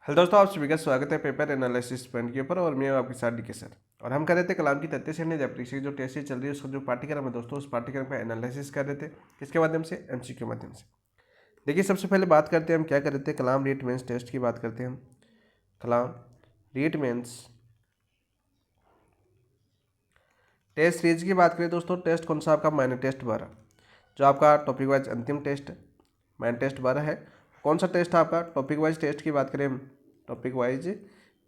Hello दोस्तों, आप सभी का स्वागत है पेपर एनालिसिस पॉइंट के ऊपर। और मैं हूं आपके साथ डीके सर। और हम कर रहे थे कलाम की तथ्य श्रेणी जब परीक्षा की जो टेस्ट चल रही है उसका जो पाठ्यक्रम है दोस्तों, उस पाठ्यक्रम का एनालिसिस कर रहे थे। किसके माध्यम से? एमसीक्यू के माध्यम से। देखिए, सबसे पहले बात करते हैं हम क्या कर रहे थे, कलाम रीट मेंस टेस्ट की बात करते हैं हम। कलाम रीट मेंस टेस्ट सीरीज की बात करें दोस्तों, टेस्ट कौन सा? आपका माइनर टेस्ट 12, जो आपका टॉपिक वाइज अंतिम टेस्ट है। माइनर टेस्ट 12 है। कौन सा टेस्ट है आपका? टॉपिक वाइज टेस्ट की बात करें हम, टॉपिक वाइज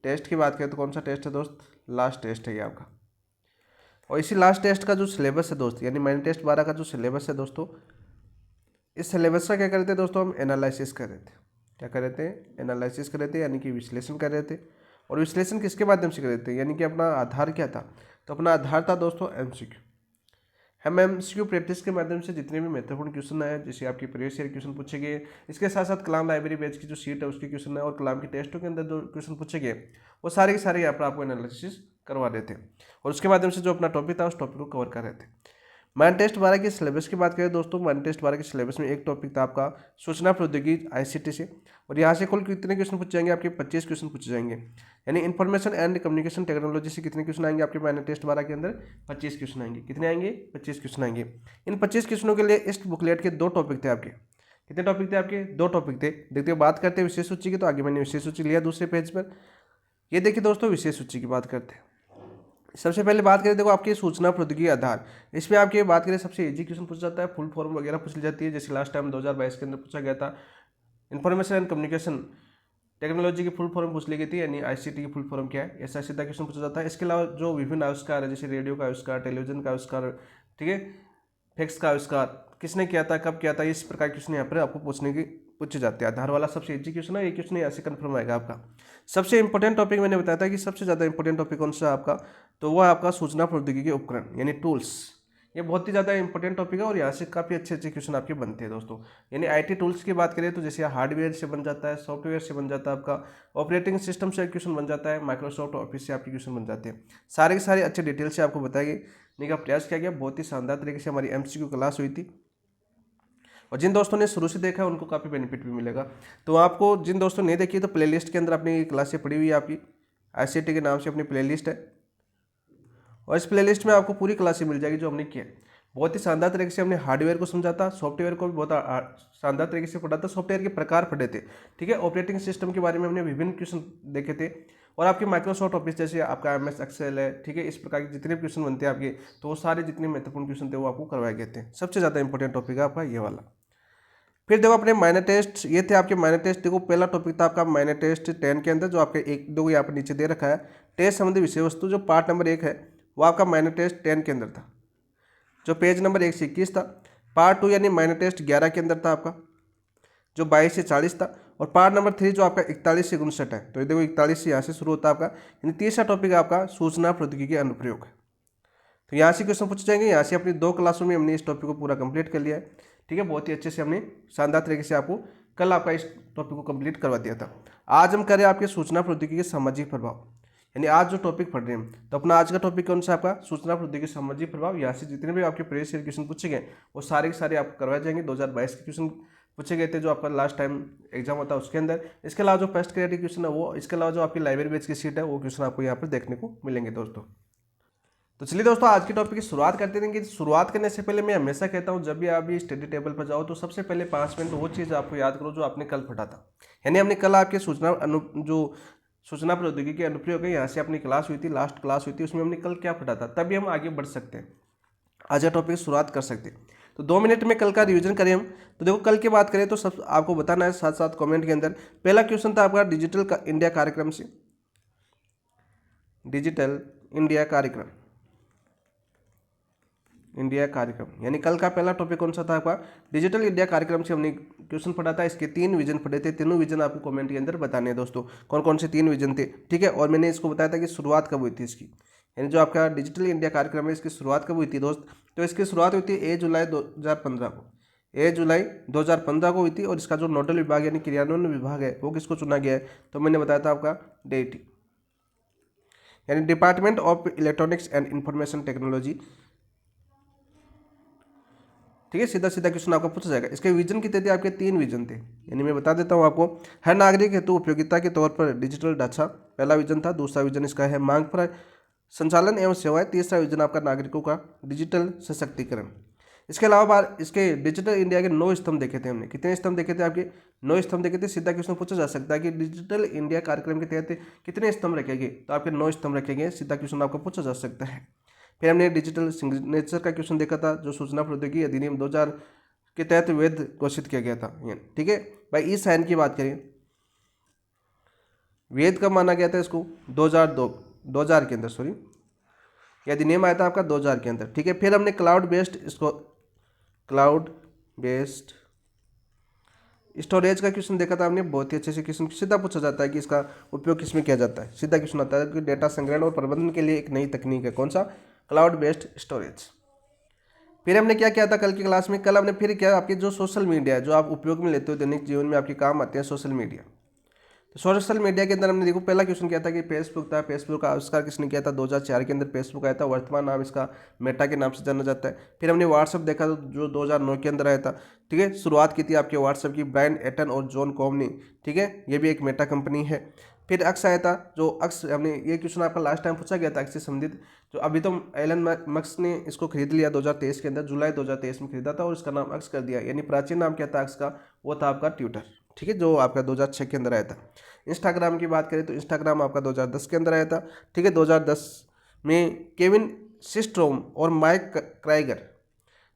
टेस्ट की बात करें तो कौन सा टेस्ट है दोस्त? लास्ट टेस्ट है ये आपका। और इसी लास्ट टेस्ट का जो सिलेबस है दोस्त, यानी माइनर टेस्ट 12 का जो सिलेबस है दोस्तों, इस सिलेबस का क्या कर रहे थे दोस्तों? हम एनालिसिस कर रहे थे। क्या कर रहे थे? एनालिसिस कर रहे थे, यानी कि विश्लेषण कर रहे थे। और विश्लेषण किसके माध्यम से कर रहे थे? यानी कि अपना आधार क्या था? तो अपना आधार था दोस्तों एमसीक्यू। हम एमसीक्यू प्रैक्टिस के माध्यम से जितने भी महत्वपूर्ण क्वेश्चन आए, जैसे आपके प्रीवियस ईयर क्वेश्चन पूछे गए, इसके साथ साथ कलाम लाइब्रेरी बैच की जो सीट है उसके क्वेश्चन है, और कलाम के टेस्टों के अंदर जो क्वेश्चन पूछे गए, वो सारे के सारे यहाँ पर आपको एनालिसिस करवा रहे थे। और उसके माध्यम से जो अपना टॉपिक था उस टॉपिक को कवर कर रहे थे। माइंड टेस्ट 12 के सिलेबस की बात करें दोस्तों, माइंड टेस्ट 12 के सिलेबस में एक टॉपिक था आपका सूचना प्रौद्योगिकी आईसीटी से। और यहाँ से कुल कितने क्वेश्चन पूछे जाएंगे? आपके 25 क्वेश्चन पूछे जाएंगे। यानी इन्फॉर्मेशन एंड कम्युनिकेशन टेक्नोलॉजी से कितने क्वेश्चन आएंगे आपके माइंड टेस्ट 12 के अंदर? 25 क्वेश्चन आएंगे। कितने आएंगे? 25 क्वेश्चन आएंगे। इन 25 क्वेश्चनों के लिए इस बुकलेट के 2 टॉपिक थे आपके। कितने टॉपिक थे आपके? 2 टॉपिक थे। देखते हो, बात करते हैं विशेष सूची की, तो आगे मैंने विशेष सूची लिया दूसरे पेज पर। ये देखिए दोस्तों, विशेष सूची की बात करते हैं। सबसे पहले बात करें, देखो आपकी सूचना प्रौद्योगिकी आधार, इसमें आपकी बात करें सबसे इजी क्वेश्चन पूछा जाता है, फुल फॉर्म वगैरह पूछ ली जाती है, जैसे लास्ट टाइम 2022 के अंदर पूछा गया था। इन्फॉर्मेशन एंड कम्युनिकेशन टेक्नोलॉजी की फुल फॉर्म पूछ ली गई थी, यानी आईसीटी की फुल फॉर्म क्या है, ऐसा सीधा क्वेश्चन पूछा जाता है। इसके अलावा जो विभिन्न आविष्कार है, जैसे रेडियो का आविष्कार, टेलीविजन का आविष्कार, ठीक है, फैक्स का आविष्कार किसने किया था, कब किया था, इस प्रकार क्वेश्चन यहाँ पर आपको पूछे जाते हैं। आधार वाला सबसे इजी क्वेश्चन है, ये क्वेश्चन यहाँ से कन्फर्म आएगा आपका। सबसे इंपॉर्टेंट टॉपिक मैंने बताया था कि सबसे ज़्यादा इंपॉर्टेंट टॉपिक कौन सा है आपका, तो वो है आपका सूचना प्रौद्योगिकी उपकरण, यानी टूल्स। ये बहुत ही ज़्यादा इंपॉर्टेंट टॉपिक है और यहाँ से काफ़ी अच्छे अच्छे क्वेश्चन आपके बनते हैं दोस्तों। यानी आईटी टूल्स की बात करें तो जैसे हार्डवेयर से बन जाता है, सॉफ्टवेयर से बन जाता है, आपका ऑपरेटिंग सिस्टम से क्वेश्चन बन जाता है, माइक्रोसॉफ्ट ऑफिस से आपके क्वेश्चन बन जाते हैं। सारे के सारे अच्छे डिटेल से आपको बताने का प्रयास किया गया। बहुत ही शानदार तरीके से हमारी एमसीक्यू क्लास हुई थी, और जिन दोस्तों ने शुरू से देखा है उनको काफ़ी बेनिफिट भी मिलेगा। तो आपको, जिन दोस्तों ने देखी तो प्लेलिस्ट के अंदर अपनी क्लासें पड़ी हुई है, आपकी आईसीटी के नाम से अपनी प्लेलिस्ट है, और इस प्लेलिस्ट में आपको पूरी क्लासें मिल जाएगी जो हमने की है। बहुत ही शानदार तरीके से हमने हार्डवेयर को समझा था, सॉफ्टवेयर को भी बहुत शानदार तरीके से पढ़ा था, सॉफ्टवेयर के प्रकार पढ़े थे, ठीक है, ऑपरेटिंग सिस्टम के बारे में हमने विभिन्न क्वेश्चन देखे थे, और आपके माइक्रोसॉफ्ट ऑफिस जैसे आपका एमएस एक्सेल है, ठीक है, इस प्रकार के जितने भी क्वेश्चन बनते हैं आपके, तो वो सारे जितने महत्वपूर्ण क्वेश्चन थे वो आपको करवाए गए थे। सबसे ज़्यादा इंपॉर्टेंट टॉपिक है आपका ये वाला। फिर देखो अपने माइनर टेस्ट, ये थे आपके माइनर टेस्ट। देखो पहला टॉपिक था आपका माइनर टेस्ट 10 के अंदर, जो आपके 1-2 यहाँ पर नीचे दे रखा है, टेस्ट संबंधी विषय वस्तु, जो पार्ट नंबर 1 है वो आपका माइनर टेस्ट 10 के अंदर था, जो पेज नंबर 1 से 21 था। पार्ट 2 यानी माइनर टेस्ट 11 के अंदर था आपका, जो 22 से 40 था। और पार्ट नंबर 3 जो आपका 41 से 59 है, तो ये देखो 41 से यहाँ से शुरू होता है आपका। यानी तीसरा टॉपिक आपका सूचना प्रौद्योगिकी अनुप्रयोग है। तो यहाँ से क्वेश्चन पूछे जाएंगे। यहाँ से अपनी 2 क्लासों में हमने इस टॉपिक को पूरा कंप्लीट कर लिया है, ठीक है, बहुत ही अच्छे से हमने शानदार तरीके से आपको कल आपका इस टॉपिक को कंप्लीट करवा दिया था। आज हम करें आपके सूचना प्रौद्योगिकी के सामाजिक प्रभाव, यानी आज जो टॉपिक पढ़ रहे हैं, तो अपना आज का टॉपिक कौन सा आपका? सूचना प्रौद्योगिकी सामाजिक प्रभाव। यहाँ से जितने भी आपके प्रीवियस ईयर क्वेश्चन पूछे गए वो सारे के सारे आपको करवाए जाएंगे। 2022 के क्वेश्चन पूछे गए थे जो आपका लास्ट टाइम एग्जाम होता है उसके अंदर। इसके अलावा जो फर्स्ट क्रिएटिव क्वेश्चन है वो, इसके अलावा जो आपकी लाइब्रेरी बेच की सीट है वो क्वेश्चन आपको यहाँ पर देखने को मिलेंगे दोस्तों। तो चलिए दोस्तों, आज के टॉपिक की शुरुआत करते हैं। कि शुरुआत करने से पहले मैं हमेशा कहता हूं, जब भी आप भी स्टडी टेबल पर जाओ तो सबसे पहले 5 मिनट वो चीज़ आपको याद करो जो आपने कल पढ़ा था। यानी हमने कल आपके जो सूचना प्रौद्योगिकी के अनुप्रयोग है, यहाँ से अपनी क्लास हुई थी, लास्ट क्लास हुई थी, उसमें हमने कल क्या पढ़ा था, तभी हम आगे बढ़ सकते हैं, आज का टॉपिक की शुरुआत कर सकते हैं। तो 2 मिनट में कल का रिवीजन करें हम। तो देखो कल की बात करें तो सब आपको बताना है साथ साथ कॉमेंट के अंदर। पहला क्वेश्चन था आपका डिजिटल इंडिया कार्यक्रम से, डिजिटल इंडिया कार्यक्रम, इंडिया कार्यक्रम, यानी कल का पहला टॉपिक कौन सा था आपका? डिजिटल इंडिया कार्यक्रम से हमने क्वेश्चन पढ़ा था। इसके 3 विजन पढ़े थे, तीनों विजन आपको कमेंट के अंदर बताने हैं दोस्तों, कौन कौन से 3 विजन थे, ठीक है। और मैंने इसको बताया था कि शुरुआत कब हुई थी इसकी, यानी जो आपका डिजिटल इंडिया कार्यक्रम है इसकी शुरुआत कब हुई थी दोस्त? तो इसकी शुरुआत हुई थी 1 जुलाई 2015 को, 1 जुलाई 2015 को हुई थी। और इसका जो नोडल विभाग यानी क्रियान्वयन विभाग है वो किसको चुना गया है? तो मैंने बताया था आपका DIT, यानी department of electronics and information technology ठीक है, सीधा सीधा क्वेश्चन आपका पूछा जाएगा। इसके विजन कितने थे आपके? 3 विजन थे, यानी मैं बता देता हूँ आपको। हर नागरिक हेतु उपयोगिता के तौर पर डिजिटल ढांचा पहला विजन था। दूसरा विजन इसका है मांग पर संचालन एवं सेवाएं। तीसरा विजन आपका नागरिकों का डिजिटल सशक्तिकरण। इसके अलावा बार इसके डिजिटल इंडिया के 9 स्तंभ देखे थे हमने। कितने स्तंभ देखे थे आपके? 9 स्तंभ देखे थे। सीधा क्वेश्चन पूछा जा सकता है कि डिजिटल इंडिया कार्यक्रम के तहत कितने स्तंभ रखे गए? तो आपके 9 स्तंभ रखे गए। सीधा क्वेश्चन आपको पूछा जा सकता है। फिर हमने डिजिटल सिग्नेचर का क्वेश्चन देखा था, जो सूचना प्रौद्योगिकी अधिनियम 2000 के तहत वैध घोषित किया गया था। ठीक है भाई। ई साइन की बात करें, वैध कब माना गया था इसको? 2000 के अंदर, सॉरी, यह अधिनियम आया था आपका 2000 के अंदर। ठीक है। फिर हमने क्लाउड बेस्ड स्टोरेज का क्वेश्चन देखा था हमने, बहुत ही अच्छे से क्वेश्चन सीधा पूछा जाता है कि इसका उपयोग किसमें किया जाता है। सीधा क्वेश्चन आता है कि डेटा संग्रहण और प्रबंधन के लिए एक नई तकनीक है, कौन सा? Cloud based storage. फिर हमने क्या किया था कल की क्लास में? कल हमने फिर क्या, आपके जो सोशल मीडिया है, जो आप उपयोग में लेते हो दैनिक जीवन में, आपके काम आते हैं सोशल मीडिया। तो सोशल मीडिया के अंदर हमने देखो पहला क्वेश्चन क्या था कि फेसबुक था। फेसबुक का आविष्कार किसने किया था? 2004 के अंदर फेसबुक आया था। वर्तमान नाम इसका मेटा के नाम से जाना जाता है। फिर हमने व्हाट्सअप देखा जो 2009 के अंदर आया था। ठीक है। शुरुआत की थी आपके व्हाट्सअप की ब्रायन एटन और जॉन कॉम ने। ठीक है, ये भी एक मेटा कंपनी है। फिर अक्स आया था, जो अक्स हमने ये क्वेश्चन आपका लास्ट टाइम पूछा गया था अक्स से संबंधित, जो अभी तो एलन मस्क ने इसको खरीद लिया 2023 के अंदर, जुलाई 2023 में खरीदा था और इसका नाम अक्स कर दिया। यानी प्राचीन नाम क्या था अक्स का? वो था आपका ट्विटर। ठीक है, जो आपका 2006 के अंदर आया था। इंस्टाग्राम की बात करें तो इंस्टाग्राम आपका 2010 के अंदर आया था। ठीक है, 2010 में केविन सिस्ट्रोम और माइक क्राइगर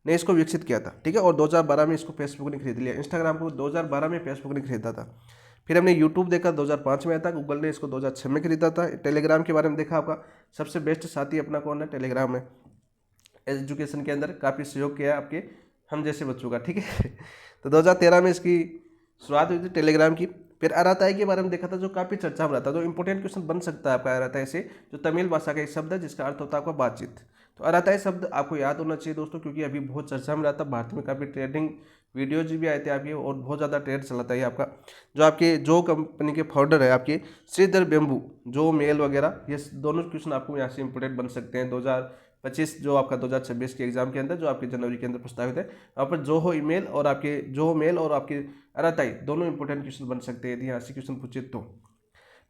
ने इसको विकसित किया था। ठीक है, और 2012 में इसको फेसबुक ने खरीद लिया। इंस्टाग्राम को 2012 में फेसबुक ने खरीदा था। फिर हमने यूट्यूब देखा, 2005 में आया था। गूगल ने इसको 2006 में खरीदा था। टेलीग्राम के बारे में देखा, आपका सबसे बेस्ट साथी अपना कौन है? टेलीग्राम है। एजुकेशन के अंदर काफ़ी सहयोग किया आपके हम जैसे बच्चों का। ठीक है तो 2013 में इसकी शुरुआत हुई थी टेलीग्राम की। फिर अराताई के बारे में देखा था, जो काफ़ी चर्चा में रहता है, जो इंपॉर्टेंट क्वेश्चन बन सकता है आपका अराताई से, जो तमिल भाषा का एक शब्द है जिसका अर्थ होता है आपका बातचीत। तो अराताई शब्द आपको याद होना चाहिए दोस्तों, क्योंकि अभी बहुत चर्चा में रहता है। भारत में काफ़ी ट्रेडिंग वीडियोज भी आए थे आपके, और बहुत ज़्यादा ट्रेड चलाता है आपका। जो आपके जो कंपनी के फाउंडर है आपके श्रीधर बेम्बू, जो मेल वगैरह, ये दोनों क्वेश्चन आपको यहाँ से इंपॉर्टेंट बन सकते हैं। 2025 जो आपका 2026 के एग्जाम के अंदर, जो आपके जनवरी के अंदर प्रस्तावित है, वहाँ पर जोहो ईमेल और आपके अराताई दोनों इंपॉर्टेंट क्वेश्चन बन सकते हैं यदि यहाँ से क्वेश्चन पूछे तो।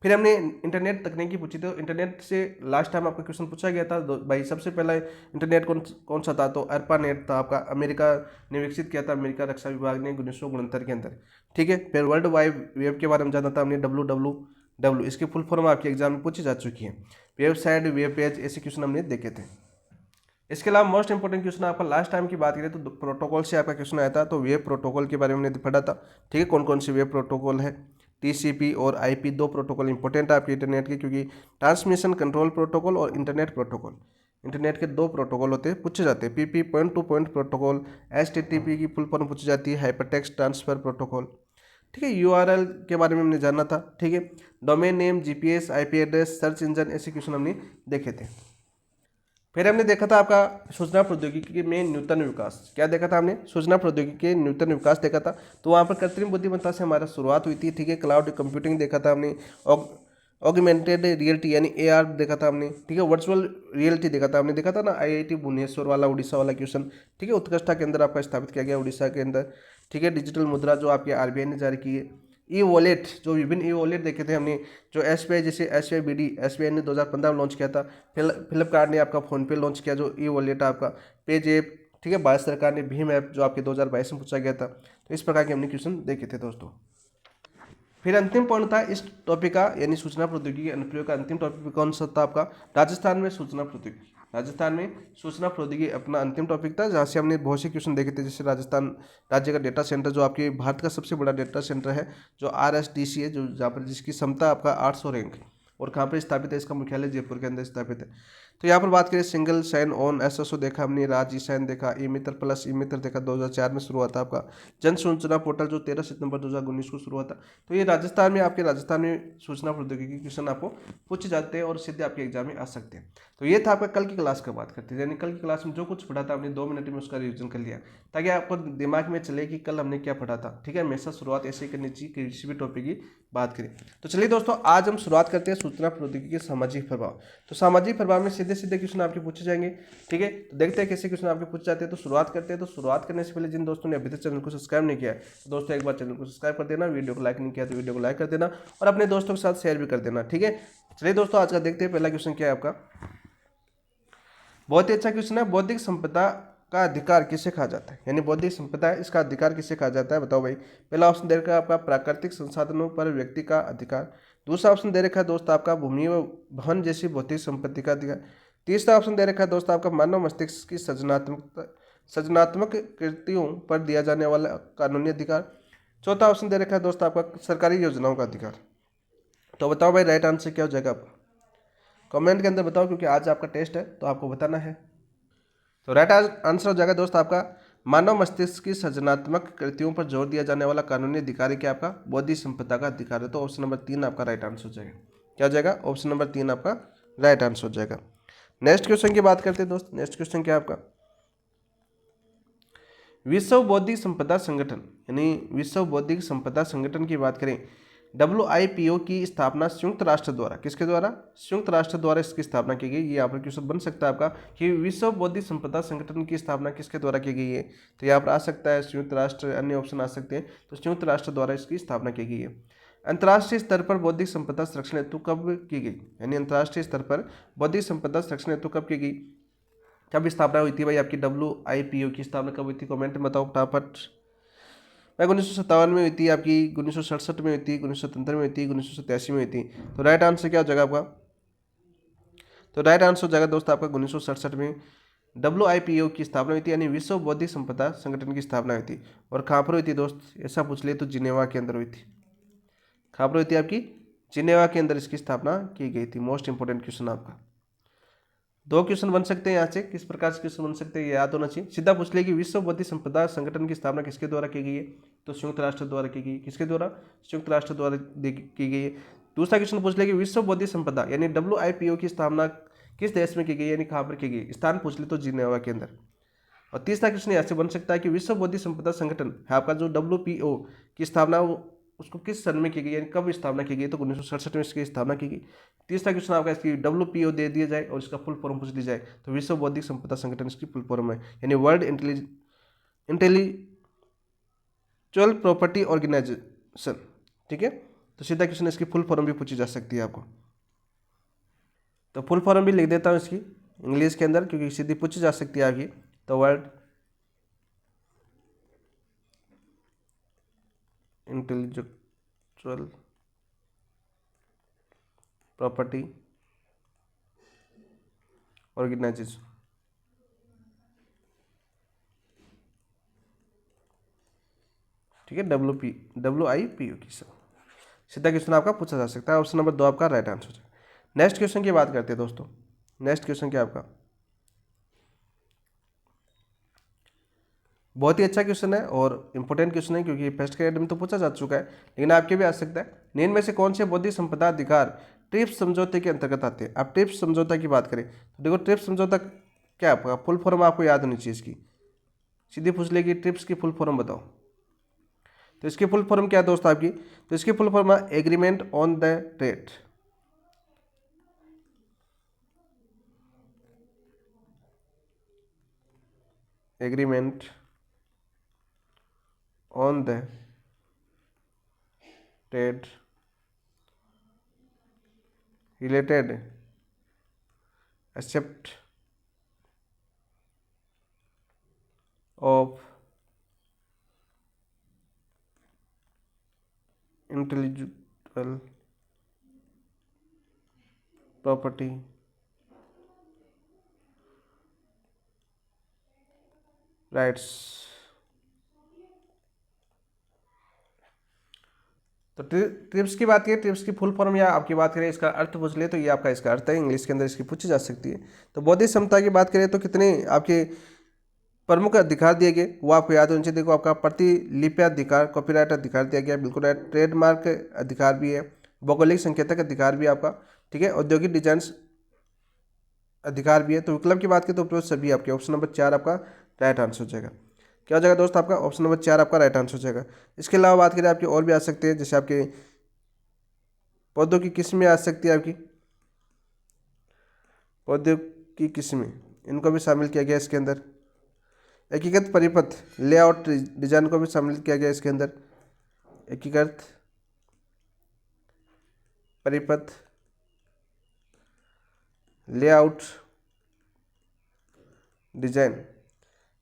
फिर हमने इंटरनेट तकनीकी पूछी, तो इंटरनेट से लास्ट टाइम आपका क्वेश्चन पूछा गया था भाई। सबसे पहला इंटरनेट कौन सा था? तो ARPANET था आपका, अमेरिका ने विकसित किया था, अमेरिका रक्षा विभाग ने 1969 के अंदर। ठीक है। फिर वर्ल्ड वाइड वेब के बारे में जाना था हमने, WWW, इसकी फुल फॉर्म आपके एग्जाम में पूछी जा चुकी है। वेबसाइट, वेब पेज, ऐसे क्वेश्चन हमने देखे थे। इसके अलावा मोस्ट इंपोर्टेंट क्वेश्चन आपका लास्ट टाइम की बात करें तो प्रोटोकॉल से आपका क्वेश्चन आया था। तो वेब प्रोटोकॉल के बारे में हमने पढ़ा था। ठीक है, कौन कौन से वेब प्रोटोकॉल है? TCP और IP, दो प्रोटोकॉल इंपॉर्टेंट है आपके इंटरनेट के, क्योंकि ट्रांसमिशन कंट्रोल प्रोटोकॉल और इंटरनेट प्रोटोकॉल, इंटरनेट के दो प्रोटोकॉल होते हैं, पूछे जाते हैं। PP, point two point protocol. HTTP की फुल फॉर्म पूछी जाती है, हाइपरटेक्स्ट ट्रांसफर प्रोटोकॉल। ठीक है। URL के बारे में हमने जाना था। ठीक है। Domain name, GPS, IP address, search engine, ऐसे क्वेश्चन हमने देखे थे। फिर हमने देखा था आपका सूचना प्रौद्योगिकी में न्यूतन विकास। क्या देखा था हमने? सूचना प्रौद्योगिकी के न्यूतन विकास देखा था। तो वहाँ पर कृत्रिम बुद्धिमत्ता से हमारा शुरुआत हुई थी। ठीक है। क्लाउड कंप्यूटिंग देखा था हमने, ऑगमेंटेड रियलिटी यानी AR देखा था हमने। ठीक है। वर्चुअल रियलिटी देखा था हमने, देखा था ना IIT भुवनेश्वर वाला, उड़ीसा वाला क्वेश्चन। ठीक है। उत्कृष्टा के अंदर आपका स्थापित किया गया उड़ीसा के अंदर। ठीक है। डिजिटल मुद्रा जो आपके RBI ने जारी की है। ई वॉलेट, जो विभिन्न ई वॉलेट देखे थे हमने, जो SBI, जैसे SBI BD, SBI ने 2015 में लॉन्च किया था। फ्लिपकार्ट ने आपका फ़ोनपे लॉन्च किया, जो ई वॉलेट आपका पेज ऐप। ठीक है। भारत सरकार ने भीम ऐप, जो आपके 2022 में पूछा गया था। तो इस प्रकार के हमने क्वेश्चन देखे थे दोस्तों। फिर अंतिम पॉइंट था इस टॉपिक का, यानी सूचना प्रौद्योगिकी अनुप्रयोग का अंतिम टॉपिक कौन सा था आपका? राजस्थान में सूचना प्रौद्योगिकी। राजस्थान में सूचना प्रौद्योगिकी अपना अंतिम टॉपिक था, जहाँ से हमने बहुत से क्वेश्चन देखे थे। जैसे राजस्थान राज्य का डेटा सेंटर, जो आपके भारत का सबसे बड़ा डेटा सेंटर है, जो RSDC है, जो जहाँ पर जिसकी क्षमता आपका 800 रैंक है, और कहाँ पर स्थापित है? इसका मुख्यालय जयपुर के अंदर स्थापित है। तो यहाँ पर बात करें, सिंगल साइन ऑन SSO देखा हमने, राज ई साइन देखा, ई मित्र प्लस ई मित्र देखा, 2004 में शुरू हुआ था आपका। जन सूचना पोर्टल, जो 13 सितंबर 2019 को शुरू हुआ था। तो ये राजस्थान में, आपके राजस्थान में सूचना प्रौद्योगिकी क्वेश्चन आपको पूछे जाते हैं और सीधे आपके एग्जाम में आ सकते हैं। तो ये था आपका कल की क्लास का बात करते हैं, यानी कल की क्लास में जो कुछ पढ़ा था हमने 2 मिनट में उसका रिविजन कर लिया। ताकि आपको दिमाग में चले कि कल हमने क्या पढ़ा था। ठीक है, हमेशा शुरुआत ऐसे ही करनी चाहिए किसी भी टॉपिक की बात करें। तो चलिए दोस्तों, आज हम शुरुआत करते हैं सूचना प्रौद्योगिकी के सामाजिक प्रभाव। तो सामाजिक प्रभाव में सीधे सीधे क्वेश्चन आपके पूछे जाएंगे। ठीक है, तो देखते हैं कैसे क्वेश्चन आपके पूछ जाते हैं। तो शुरुआत करते हैं। तो शुरुआत करने से पहले जिन दोस्तों ने अभी तक चैनल को सब्सक्राइब नहीं किया है, तो दोस्तों एक बार चैनल को सब्सक्राइब कर देना, वीडियो को लाइक नहीं किया तो वीडियो को लाइक कर देना और अपने दोस्तों के साथ शेयर भी कर देना। ठीक है, चलिए दोस्तों, आज का देखते हैं। पहला क्वेश्चन क्या है आपका, बहुत ही अच्छा क्वेश्चन है। बौद्धिक संपदा का अधिकार किसे कहा जाता है, यानी बौद्धिक संपदा इसका अधिकार किसे कहा जाता है, बताओ भाई। पहला ऑप्शन दे रखा है आपका प्राकृतिक संसाधनों पर व्यक्ति का अधिकार। दूसरा ऑप्शन दे रखा है दोस्त आपका भूमि व भवन जैसी भौतिक संपत्ति का अधिकार। तीसरा ऑप्शन दे रखा है दोस्त आपका मानव मस्तिष्क की सृजनात्मक कृतियों पर दिया जाने वाला कानूनी अधिकार। चौथा ऑप्शन दे रखा है दोस्त आपका सरकारी योजनाओं का अधिकार। तो बताओ भाई, राइट आंसर क्या हो जाएगा आपका, कमेंट के अंदर बताओ, क्योंकि आज आपका टेस्ट है तो आपको बताना है। तो राइट आंसर हो जाएगा दोस्त आपका मानव मस्तिष्क की सृजनात्मक कृतियों पर जोर दिया जाने वाला कानूनी अधिकार क्या आपका बौद्धिक संपदा का अधिकार है। तो ऑप्शन नंबर 3 आपका राइट आंसर हो जाएगा। क्या हो जाएगा, ऑप्शन नंबर 3 आपका राइट आंसर हो जाएगा। नेक्स्ट क्वेश्चन की बात करते हैं दोस्त। नेक्स्ट क्वेश्चन क्या है आपका, विश्व बौद्धिक संपदा संगठन यानी विश्व बौद्धिक संपदा संगठन की बात करें, WIPO की स्थापना संयुक्त राष्ट्र द्वारा किसके द्वारा, संयुक्त राष्ट्र द्वारा इसकी स्थापना की गई। ये यहाँ पर क्वेश्चन बन सकता है आपका कि विश्व बौद्धिक संपदा संगठन की स्थापना किसके द्वारा की गई है। तो यहाँ पर आ सकता है संयुक्त राष्ट्र, अन्य ऑप्शन आ सकते हैं। तो संयुक्त राष्ट्र द्वारा इसकी स्थापना की गई है। अंतर्राष्ट्रीय स्तर पर बौद्धिक संपदा संरक्षण हेतु कब की गई, यानी अंतर्राष्ट्रीय स्तर पर बौद्धिक संपदा संरक्षण हेतु कब की गई, कब स्थापना हुई थी भाई आपकी WIPO की स्थापना कब हुई थी, कमेंट में बताओ फटाफट। भाई 1957 में हुई थी आपकी, 1967 में हुई थी, 1977 में हुई थी, 1987 में हुई थी। तो राइट आंसर क्या हो जाएगा आपका, तो राइट आंसर हो जाएगा दोस्त आपका 1967 में WIPO की स्थापना हुई थी, यानी विश्व बौद्धिक संपदा संगठन की स्थापना हुई थी। और कहाँ पर हुई थी दोस्त, ऐसा पूछ ले तो जिनेवा के अंदर हुई थी। कहाँ पर हुई थी आपकी, जिनेवा के अंदर इसकी स्थापना की गई थी। मोस्ट इंपोर्टेंट क्वेश्चन आपका, दो क्वेश्चन बन सकते हैं यहाँ से, किस प्रकार से क्वेश्चन बन सकते हैं ये याद होना चाहिए। सीधा पूछ ले कि विश्व बौद्धिक संपदा संगठन की स्थापना किसके द्वारा की गई है, तो संयुक्त राष्ट्र द्वारा की गई। किसके द्वारा, संयुक्त राष्ट्र द्वारा की गई है। दूसरा क्वेश्चन पूछ ले कि विश्व बौद्धिक संपदा यानी WIPO की स्थापना किस देश में की गई, यानी कहाँ पर की गई, स्थान पूछ ले तो जिनेवा के अंदर। और तीसरा क्वेश्चन यहाँ से बन सकता है कि विश्व बौद्धिक संपदा संगठन है आपका जो WPO की स्थापना उसको किस सन में की गई, यानी कब स्थापना की गई, तो 1967 में इसकी स्थापना की गई। तीसरा क्वेश्चन आपका इसकी WPO दे दिया जाए और इसका फुल फॉर्म पूछ ली जाए, तो विश्व बौद्धिक संपदा संगठन इसकी फुल फॉर्म है, यानी वर्ल्ड इंटेलेक्चुअल प्रॉपर्टी ऑर्गेनाइजेशन। ठीक है, तो सीधा क्वेश्चन इसकी फुल फॉर्म भी पूछी जा सकती है आपको। तो फुल फॉर्म भी लिख देता हूँ इसकी इंग्लिश के अंदर, क्योंकि सीधी पूछी जा सकती है आपकी। तो वर्ल्ड इंटेलेक्चुअल प्रॉपर्टी ऑर्गेनाइजेशन। ठीक है, WIPO की सीधा क्वेश्चन आपका पूछा जा सकता है। ऑप्शन नंबर 2 आपका राइट आंसर है। नेक्स्ट क्वेश्चन की बात करते हैं दोस्तों। नेक्स्ट क्वेश्चन क्या आपका, बहुत ही अच्छा क्वेश्चन है और इंपॉर्टेंट क्वेश्चन है, क्योंकि फर्स्ट ग्रेड में तो पूछा जा चुका है, लेकिन आपके भी आ सकता है। निम्न में से कौन से बौद्धिक संपदा अधिकार ट्रिप्स समझौते के अंतर्गत आते हैं। आप ट्रिप्स समझौता की बात करें तो देखो, ट्रिप्स समझौता क्या आपका फुल फॉर्म आपको याद होनी चाहिए इसकी। सीधी पूछ लेगी ट्रिप्स की फुल फॉर्म बताओ, तो इसकी फुल फॉर्म क्या है दोस्त आपकी, तो इसकी फुल फॉर्म है agreement on the trade. Agreement on the trade related except of intellectual property rights. तो ट्रिप्स की बात करें, ट्रिप्स की फुल फॉर्म या आपकी बात करें इसका अर्थ पूछ ले तो ये आपका इसका अर्थ है, इंग्लिश के अंदर इसकी पूछी जा सकती है। तो बौद्धिक क्षमता की बात करें तो कितने आपके प्रमुख अधिकार दिए गए वो आपको याद होने चाहिए। देखो, आपका प्रतिलिपि अधिकार, कॉपीराइट अधिकार दिया गया, बिल्कुल राइट। ट्रेडमार्क अधिकार भी है, भौगोलिक संकेतक अधिकार भी है आपका। ठीक है, औद्योगिक डिजाइन अधिकार भी है। तो विकल्प की बात करें तो उपरोक्त सभी आपके, ऑप्शन नंबर 4 आपका राइट आंसर हो जाएगा। क्या हो जाएगा दोस्त आपका ऑप्शन नंबर 4 आपका राइट आंसर हो जाएगा। इसके अलावा बात करें आपकी और भी आ सकते हैं, जैसे आपके पौधों की किस्में आ सकती है, आपकी पौधों की किस्में, इनको भी शामिल किया गया इसके अंदर। एकीकृत परिपथ लेआउट डिजाइन को भी शामिल किया गया इसके अंदर। एकीकृत परिपथ लेआउट डिजाइन,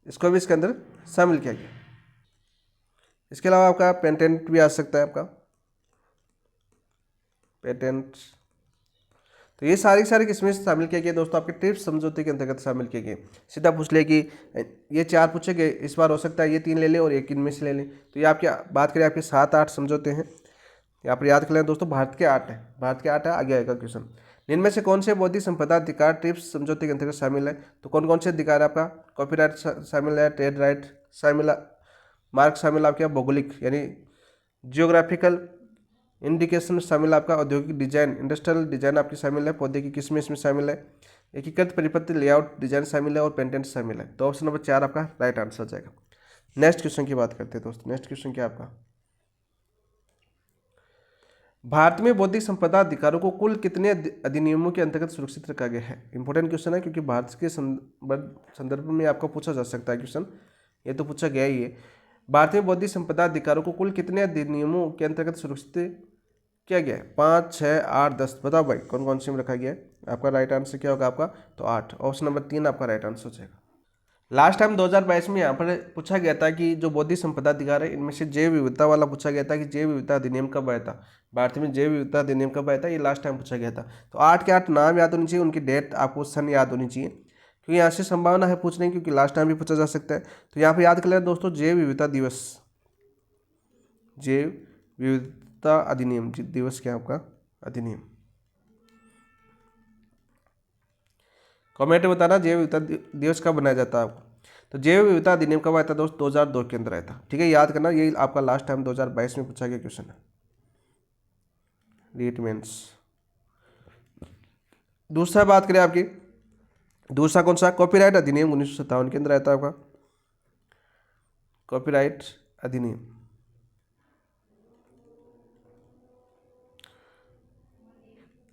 इसको भी इसके अंदर शामिल किया गया। इसके अलावा आपका पेटेंट भी आ सकता है, आपका पेटेंट। तो ये सारी किस्में शामिल किए गए दोस्तों, आपके ट्रिप्स समझौते के अंतर्गत शामिल किए गए। सीधा पूछ ले कि ये 4 पूछे गए, इस बार हो सकता है ये 3 ले लें और एक इनमें से ले लें। तो ये आपकी बात करें आपके 7-8 समझौते हैं, यहाँ पर याद कर लें दोस्तों। भारत के 8 है, भारत के 8 है। आगे आएगा क्वेश्चन, इनमें से कौन से बौद्धिक संपदा अधिकार ट्रिप्स समझौते के अंतर्गत शामिल है? तो कौन कौन से अधिकार आपका कॉपीराइट शामिल है, ट्रेड राइट शामिल, मार्क शामिल, आपके भौगोलिक यानी जियोग्राफिकल इंडिकेशन शामिल, आपका औद्योगिक डिजाइन इंडस्ट्रियल डिजाइन आपकी शामिल है, पौधे की किस्में इसमें शामिल है, एकीकृत परिपथ लेआउट डिजाइन शामिल है और पेटेंट शामिल है। तो ऑप्शन नंबर 4 आपका राइट आंसर हो जाएगा। नेक्स्ट क्वेश्चन की बात करते हैं दोस्तों। नेक्स्ट क्वेश्चन क्या आपका, भारत में बौद्धिक संपदा अधिकारों को कुल कितने अधिनियमों के अंतर्गत सुरक्षित रखा गया है? इंपॉर्टेंट क्वेश्चन है, क्योंकि भारत के संदर्भ में आपको पूछा जा सकता है क्वेश्चन, ये तो पूछा गया ही है। भारत में बौद्धिक संपदा अधिकारों को कुल कितने अधिनियमों के अंतर्गत सुरक्षित किया गया है? 5, 6, 8, 10, बताओ भाई कौन कौन से में रखा गया है? आपका राइट आंसर क्या होगा आपका? तो 8, ऑप्शन नंबर 3 आपका राइट आंसर हो जाएगा। लास्ट टाइम 2022 में यहाँ पर पूछा गया था कि जो बौद्धिक संपदा अधिकार है इनमें से जैव विविधता वाला पूछा गया था कि जैव विविधता अधिनियम कब आया था, भारत में जैव विविधता अधिनियम कब आया था, ये लास्ट टाइम पूछा गया था। तो 8 के 8 नाम याद होनी चाहिए, उनकी डेट आपको सन याद होनी चाहिए, क्योंकि यहाँ से संभावना है पूछने की, क्योंकि लास्ट टाइम भी पूछा जा सकता है। तो यहाँ पर याद कर लें दोस्तों, जैव विविधता दिवस, जैव विविधता अधिनियम दिवस क्या आपका अधिनियम, कमेंट में बताना जैव विविधता दिवस कब बनाया जाता है आपको। तो जैव विविधता अधिनियम कब आया था दोस्त? 2002 के अंदर आया था। ठीक है, याद करना, ये आपका लास्ट टाइम 2022 में पूछा गया क्वेश्चन है, रीट मेंस। दूसरा बात करें आपकी, दूसरा कौन सा? कॉपीराइट अधिनियम 1957 के अंदर आया था आपका, कॉपीराइट अधिनियम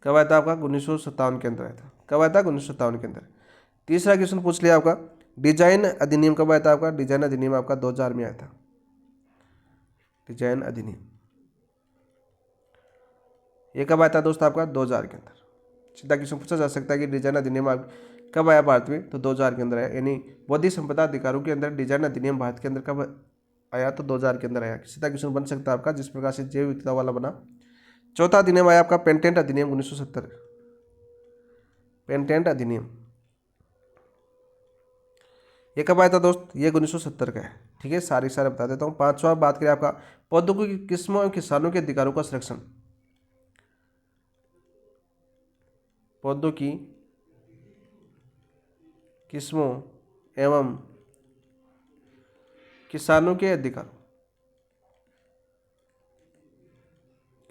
कब आया था आपका? 1957 के अंदर आया था। कब आया था? 1957 के अंदर। तीसरा क्वेश्चन पूछ लिया आपका, डिजाइन अधिनियम कब आया था आपका? डिजाइन अधिनियम आपका 2000 में आया था, डिजाइन अधिनियम ये कब आया था दोस्त आपका? 2000 के अंदर। सीधा क्वेश्चन पूछा जा सकता है कि डिजाइन अधिनियम कब आया भारत में? तो 2000 के अंदर आया, यानी बौद्धिक संपदा अधिकारों के अंदर डिजाइन अधिनियम भारत के अंदर कब आया? तो 2000 के अंदर आया। सीधा क्वेश्चन बन सकता है आपका, जिस प्रकार से जैव विविधता वाला बना। चौथा अधिनियम आया आपका पेटेंट अधिनियम 1970, पेटेंट अधिनियम ये कब आया था दोस्त? ये 1970 का है। ठीक है, सारे बता देता हूँ। पांचवा बात करें आपका पौधों की किस्मों और किसानों के अधिकारों का संरक्षण, पौधों की किस्मों एवं किसानों के अधिकार,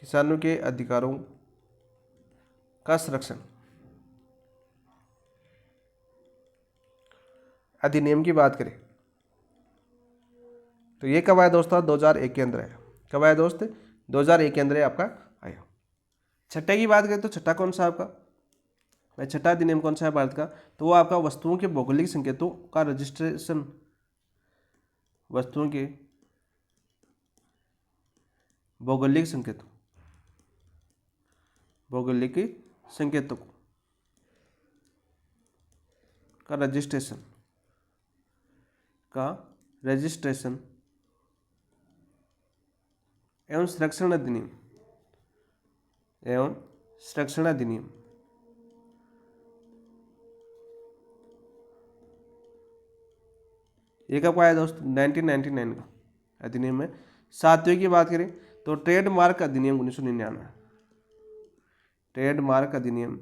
किसानों के अधिकारों का संरक्षण अधिनियम की बात करें तो ये कब आया दोस्तों? 2001 के अंदर आया। कब आया दोस्त? 2001 के अंदर आपका आया। छठे की बात करें तो छठा कौन सा आपका भाई? छठा अधिनियम कौन सा है भारत का? तो वो आपका वस्तुओं के भौगोलिक संकेतों का रजिस्ट्रेशन, वस्तुओं के भौगोलिक संकेतों, भौगोलिक संकेतों का रजिस्ट्रेशन, का रजिस्ट्रेशन एवं संरक्षण अधिनियम, एवं संरक्षण अधिनियम ये कब आया दोस्त? 1999 का अधिनियम है। सातवें की बात करें तो ट्रेडमार्क अधिनियम 1999, ट्रेडमार्क अधिनियम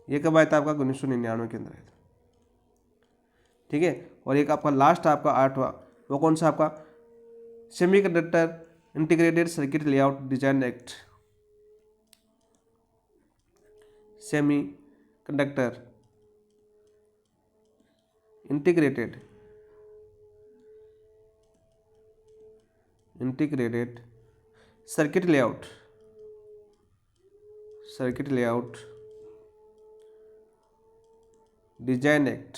ये कब आया था आपका? 1999 के अंदर आया था। ठीक है, और एक आपका लास्ट आपका 8वां, वो कौन सा आपका? Semiconductor integrated circuit layout design act, semi conductor integrated circuit layout design act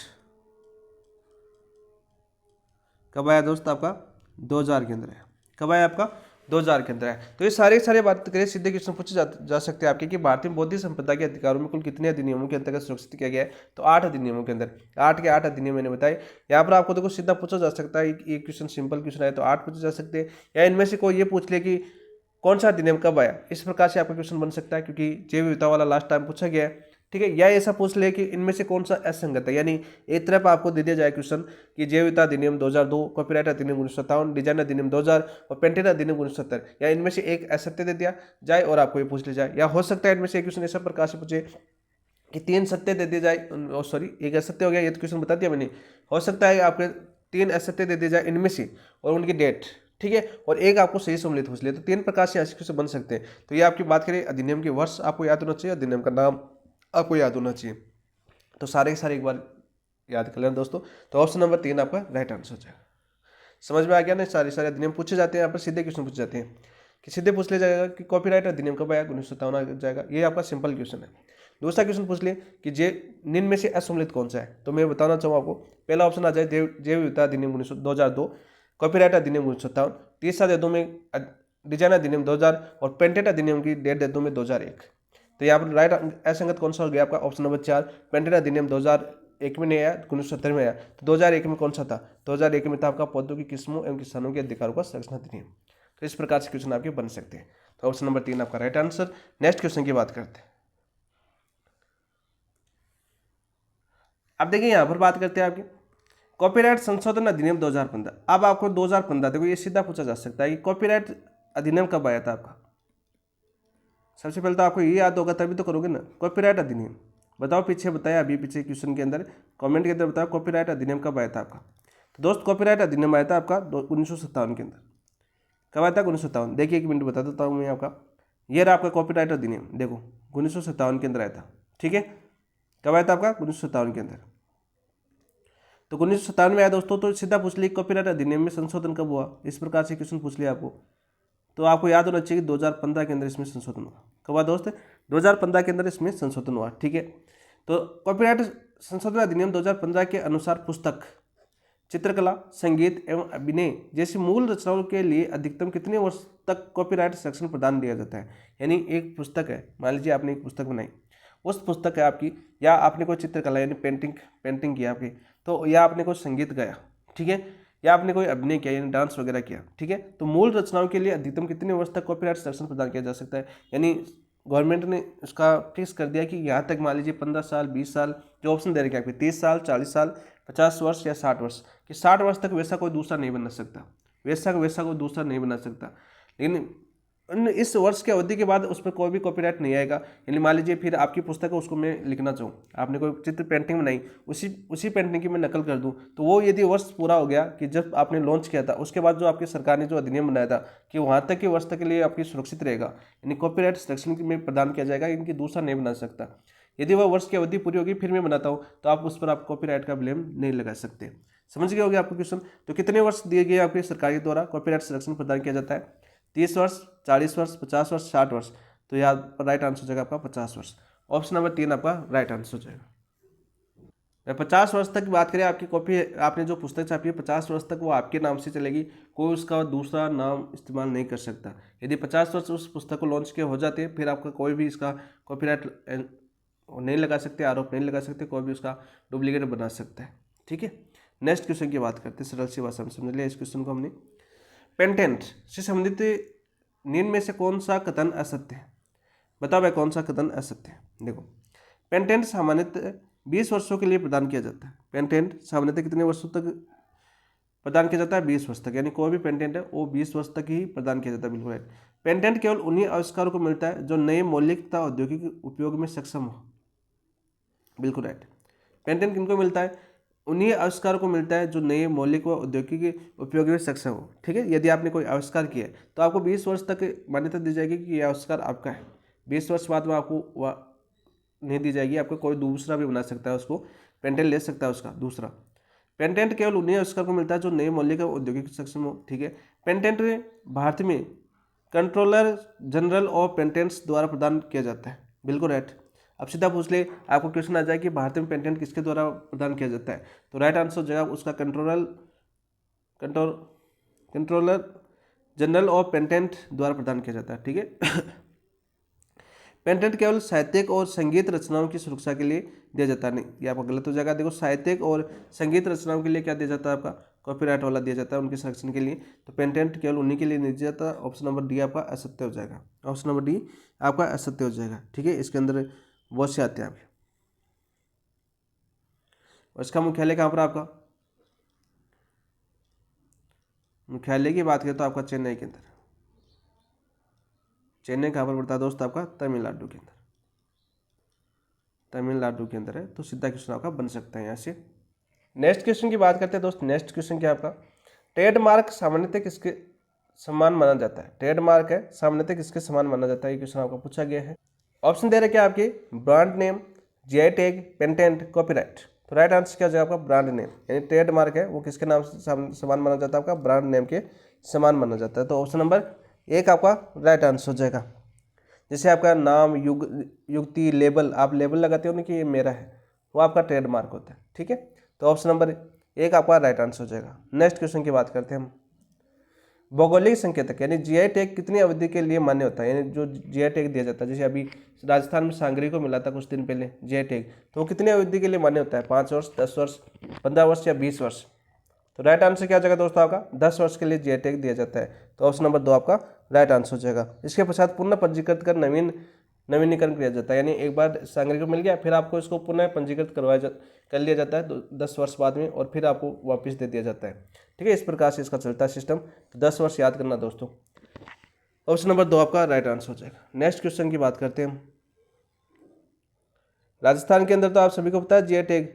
कब आया दोस्त? आपका 2000 के अंदर है। कब आया आपका? 2000 के अंदर है। तो ये सारे बात करें, सीधे क्वेश्चन पूछे जा सकते हैं आपके कि भारतीय बौद्धिक संपदा के अधिकारों में कुल कितने अधिनियमों के अंतर्गत सुरक्षित किया गया है? तो 8 अधिनियमों के अंदर, 8 के 8 अधिनियम मैंने बताए। यहाँ पर आपको देखो सीधा पूछा जा सकता है, ये क्वेश्चन सिंपल क्वेश्चन है तो 8 पूछे जा सकते हैं, या इनमें से कोई ये पूछ ले कि कौन सा अधिनियम कब आया, इस प्रकार से आपका क्वेश्चन बन सकता है, क्योंकि जैव विविधता वाला लास्ट टाइम पूछा गया है। ठीक है, या ऐसा पूछ ले कि इनमें से कौन सा असंगत है, यानी एक तरफ आपको दे दिया जाए क्वेश्चन कि जैव विविधता अधिनियम 2002, कॉपीराइट अधिनियम 1957, डिजाइन अधिनियम 2000 और पेटेंट अधिनियम 1970, या इनमें से एक असत्य दे दिया जाए और आपको ये पूछ लिया जाए। या हो सकता है इनमें से एक क्वेश्चन ऐसा प्रकार से पूछे कि 3 सत्य दे दिए जाए, सॉरी एक असत्य हो गया, ये तो क्वेश्चन बता दिया मैंने। हो सकता है आपके 3 असत्य दे दिए जाए इनमें से और उनकी डेट, ठीक है, और एक आपको सही सम्मिलित पूछ लिया, तो 3 प्रकार से ऐसे क्वेश्चन बन सकते हैं। तो ये आपकी बात करें, अधिनियम के वर्ष आपको याद होना चाहिए, अधिनियम का नाम आपको याद होना चाहिए। तो सारे के सारे एक बार याद कर लेना दोस्तों। तो ऑप्शन नंबर 3 आपका राइट आंसर हो जाएगा। समझ में आ गया ना? सारे अधिनियम पूछे जाते हैं, यहाँ पर सीधे क्वेश्चन पूछे जाते हैं कि सीधे पूछ लिया जाएगा कि कॉपीराइट अधिनियम कब आया? 1957 आ जाएगा, ये आपका सिंपल क्वेश्चन है। दूसरा क्वेश्चन पूछ ले कि निम्न में से असम्मिलित कौन सा है? तो मैं बताना चाहूँ आपको, पहला ऑप्शन आ जाए जैव विविधता अधिनियम 2002, कॉपीराइट अधिनियम 1957, तीसरा दे दूँ मैं डिजाइन अधिनियम 2000 और पेटेंट अधिनियम की डेट दे दूँ मैं 2001। तो यहाँ पर राइट असंगत कौन सा हो गया आपका? ऑप्शन नंबर 4, पेटेंट अधिनियम 2001 में नहीं आया, 1970 में आया। तो 2001 में कौन सा था? 2001 में था आपका पौधों की किस्मों एवं किसानों के अधिकारों का संरक्षण अधिनियम। तो इस प्रकार से क्वेश्चन आपके बन सकते हैं। तो ऑप्शन नंबर 3 आपका राइट आंसर। नेक्स्ट क्वेश्चन की बात करते हैं। अब देखिए यहाँ पर बात करते हैं आपकी कॉपीराइट संशोधन अधिनियम 2015। अब आपको 2015 देखो ये सीधा पूछा जा सकता है कि कॉपीराइट अधिनियम कब आया था आपका? सबसे पहले तो आपको ये याद होगा तभी तो करोगे ना। कॉपीराइट अधिनियम बताओ, पीछे बताया, अभी पीछे क्वेश्चन के अंदर कमेंट के अंदर बताओ कॉपीराइट अधिनियम कब आया था आपका? तो दोस्त कॉपीराइट अधिनियम आया था आपका 1957 के अंदर। कब आया था? 1957। देखिए 1 मिनट बता देता हूँ मैं आपका। ये रहा आपका कॉपीराइट अधिनियम, देखो 1957 के अंदर आया था। ठीक है, कब आया था आपका? 1957 के अंदर। तो 1957 में आया दोस्तों, तो सीधा पूछ लिया कॉपीराइट अधिनियम में संशोधन कब हुआ, इस प्रकार से क्वेश्चन पूछ लिया आपको। तो आपको याद होना चाहिए कि 2015 के अंदर इसमें संशोधन हुआ। कब हुआ दोस्त? 2015 के अंदर इसमें संशोधन हुआ। ठीक है, तो कॉपीराइट संशोधन अधिनियम 2015 के अनुसार पुस्तक, चित्रकला, संगीत एवं अभिनय जैसी मूल रचनाओं के लिए अधिकतम कितने वर्ष तक कॉपीराइट संरक्षण प्रदान दिया जाता है? यानी एक पुस्तक है, मान लीजिए आपने एक पुस्तक बनाई, उस पुस्तक है आपकी, या आपने कोई चित्रकला यानी पेंटिंग किया आपकी, तो या आपने कोई संगीत गाया, ठीक है, या आपने कोई अभिनय किया यानी डांस वगैरह किया, ठीक है, तो मूल रचनाओं के लिए अधिकतम कितने वर्ष तक कॉपीराइट संरक्षण प्रदान किया जा सकता है? यानी गवर्नमेंट ने उसका फिक्स कर दिया कि यहाँ तक मान लीजिए 15 साल, 20 साल, जो ऑप्शन दे रखे हैं आपके 30 साल, 40 साल, 50 वर्ष या 60 वर्ष, कि 60 वर्ष तक वैसा कोई दूसरा नहीं बना सकता, वैसा कोई दूसरा नहीं बना सकता। लेकिन इस वर्ष की अवधि के बाद उस पर कोई भी कॉपीराइट नहीं आएगा। यानी मान लीजिए फिर आपकी पुस्तक है, उसको मैं लिखना चाहूँ, आपने कोई चित्र पेंटिंग बनाई, उसी पेंटिंग की मैं नकल कर दूँ, तो वो यदि वर्ष पूरा हो गया कि जब आपने लॉन्च किया था, उसके बाद जो आपकी सरकार ने जो अधिनियम बनाया था कि वहाँ तक के वर्ष तक के लिए आपकी सुरक्षित रहेगा, यानी कॉपीराइट संरक्षण में प्रदान किया जाएगा, इनकी दूसरा नहीं बना सकता। यदि वह वर्ष की अवधि पूरी होगी फिर मैं बनाता हूँ, तो आप उस पर आप कॉपीराइट का ब्लेम नहीं लगा सकते। समझ गए होगे आपको क्वेश्चन? तो कितने वर्ष दिए गए आपकी सरकार के द्वारा कॉपीराइट संरक्षण प्रदान किया जाता है? 30 वर्ष, 40 वर्ष, 50 वर्ष, 60 वर्ष। तो यहाँ राइट आंसर हो जाएगा आपका 50 वर्ष। ऑप्शन नंबर 3 आपका राइट आंसर हो जाएगा। 50 वर्ष तक की बात करें, आपकी कॉपी, आपने जो पुस्तक छापी है 50 वर्ष तक वो आपके नाम से चलेगी, कोई उसका दूसरा नाम इस्तेमाल नहीं कर सकता। यदि 50 वर्ष उस पुस्तक को लॉन्च के हो जाते हैं, फिर आपका कोई भी इसका कॉपीराइट नहीं लगा सकते, आरोप नहीं लगा सकते, कोई भी उसका डुप्लीकेट बना सकता है। ठीक है, नेक्स्ट क्वेश्चन की बात करते हैं, सरल सी भाषा में समझ लिया इस क्वेश्चन को हमने। पेटेंट से संबंधित निम्न में से कौन सा कथन असत्य है? बताओ भाई कौन सा कथन असत्य है? देखो, पेटेंट सामान्यतः 20 वर्षों के लिए प्रदान किया जाता है। पेटेंट सामान्यतः कितने वर्षों तक प्रदान किया जाता है? 20 वर्ष तक, यानी कोई भी पेटेंट है वो 20 वर्ष तक ही प्रदान किया जाता है। बिल्कुल राइट। पेटेंट केवल उन्हीं आविष्कारों को मिलता है जो नए मौलिक तथा औद्योगिक उपयोग में सक्षम हो। बिल्कुल राइट। पेटेंट किनको मिलता है? उन्हीं आविष्कारों को मिलता है जो नए मौलिक व औद्योगिक उपयोग में सक्षम हो। ठीक है, यदि आपने कोई आविष्कार किया है तो आपको 20 वर्ष तक मान्यता दी जाएगी कि यह आविष्कार आपका है। 20 वर्ष बाद में आपको वह नहीं दी जाएगी, आपको कोई दूसरा भी बना सकता है, उसको पेटेंट ले सकता है उसका दूसरा। पेटेंट केवल उन्हीं आविष्कार को मिलता है जो नई मौलिक औद्योगिक सक्षम हो, ठीक है। पेटेंट भारत में कंट्रोलर जनरल ऑफ पेटेंट्स द्वारा प्रदान किया जाता है, बिल्कुल राइट। अब सीधा पूछ ले, आपको क्वेश्चन आ जाए कि भारत में पेटेंट किसके द्वारा प्रदान किया जाता है, तो राइट आंसर हो जाएगा उसका कंट्रोलर जनरल ऑफ पेटेंट द्वारा प्रदान किया जाता है, ठीक है। पेटेंट केवल साहित्यिक और संगीत रचनाओं की सुरक्षा के लिए दिया जाता है, नहीं ये आपका गलत हो जाएगा। देखो साहित्यिक और संगीत रचनाओं के लिए क्या दिया जाता है, आपका कॉपीराइट वाला दिया जाता है उनके संरक्षण के लिए, तो पेटेंट केवल उन्हीं के लिए नहीं दिया जाता। ऑप्शन नंबर डी आपका असत्य हो जाएगा, ऑप्शन नंबर डी आपका असत्य हो जाएगा, ठीक है। इसके अंदर बहुत से आते हैं आपके। और इसका मुख्यालय कहाँ पर आपका, मुख्यालय की बात करें तो आपका चेन्नई के अंदर, चेन्नई कहाँ पर पड़ता है दोस्त, आपका तमिलनाडु के अंदर, तमिलनाडु के अंदर है। तो सीधा क्वेश्चन आपका बन सकता है यहाँ से। नेक्स्ट क्वेश्चन की बात करते हैं दोस्त। नेक्स्ट क्वेश्चन क्या आपका, ट्रेडमार्क सामान्यतः किसके समान माना जाता है, ट्रेडमार्क है सामान्यतः किसके समान माना जाता है, ये क्वेश्चन आपका पूछा गया है। ऑप्शन दे रहे क्या आपके, brand name, GI tag, patent, copyright. तो राइट आंसर क्या हो जाएगा आपका, ब्रांड नेम, यानी ट्रेडमार्क है वो किसके नाम से समान माना जाता है, आपका ब्रांड नेम के समान माना जाता है। तो ऑप्शन नंबर एक आपका राइट आंसर हो जाएगा। जैसे आपका नाम, युक्ति, लेबल, आप लेबल लगाते हो ना कि ये मेरा है, वो आपका ट्रेडमार्क होता है, ठीक है। तो ऑप्शन नंबर एक आपका राइट आंसर हो जाएगा। नेक्स्ट क्वेश्चन की बात करते हैं हम। भौगोलिक संकेतक यानी जीआई टैग कितनी अवधि के लिए मान्य होता है, यानी जो जीआई टैग दिया जाता है, जैसे अभी राजस्थान में सांगरी को मिला था कुछ दिन पहले जीआई टैग, तो वो कितनी अवधि के लिए मान्य होता है, 5 वर्ष, 10 वर्ष, 15 वर्ष या 20 वर्ष। तो राइट आंसर क्या हो जाएगा दोस्तों आपका, 10 वर्ष के लिए जीआई टैग दिया जाता है। तो ऑप्शन नंबर 2 आपका राइट आंसर हो जाएगा। इसके पश्चात पुनः पंजीकृत कर नवीनीकरण किया जाता है, यानी एक बार सांगरी को मिल गया फिर आपको इसको पुनः पंजीकृत कर लिया जाता है 10 वर्ष बाद में, और फिर आपको वापस दे दिया जाता है, ठीक है। इस प्रकार से इसका चलता है सिस्टम। तो 10 वर्ष याद करना दोस्तों। ऑप्शन नंबर 2 आपका राइट आंसर हो जाएगा। नेक्स्ट क्वेश्चन की बात करते हैं हम। राजस्थान के अंदर तो आप सभी को पता है जीआई टैग,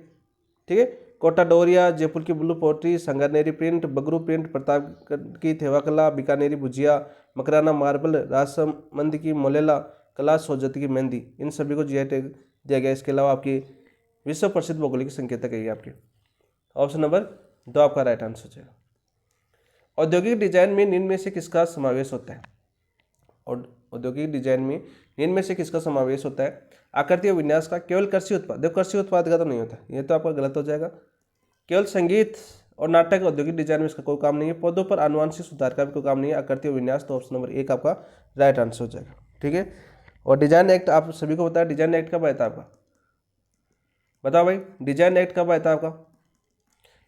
ठीक है। कोटा डोरिया, जयपुर की blue pottery, Sanganeri print, Bagru print, Pratap की थेवा कला, बीकानेरी भुजिया, मकराना मार्बल, राजसमंद की मोलेला कला, सोजत की मेहंदी, इन सभी को जीआई टैग दिया गया। इसके अलावा आपकी विश्व प्रसिद्ध भौगोलिक संकेतक है आपके। ऑप्शन नंबर 2 आपका राइट आंसर हो जाएगा। औद्योगिक डिजाइन में निम्न में से किसका समावेश होता है, और औद्योगिक डिजाइन में निम्न में से किसका समावेश होता है, आकृति और विन्यास का, केवल कृषि उत्पाद, देखो कृषि उत्पाद का तो नहीं होता, ये तो आपका गलत हो जाएगा। केवल संगीत और नाटक औद्योगिक डिजाइन में इसका कोई काम नहीं है। पौधों पर आनुवंशिक सुधार का भी कोई काम नहीं है। आकृति और विन्यास, तो ऑप्शन नंबर 1 आपका राइट आंसर हो जाएगा, ठीक है। और डिजाइन एक्ट आप सभी को बताया, डिजाइन एक्ट कब आया था आपका, बताओ भाई, डिजाइन एक्ट कब आया था आपका,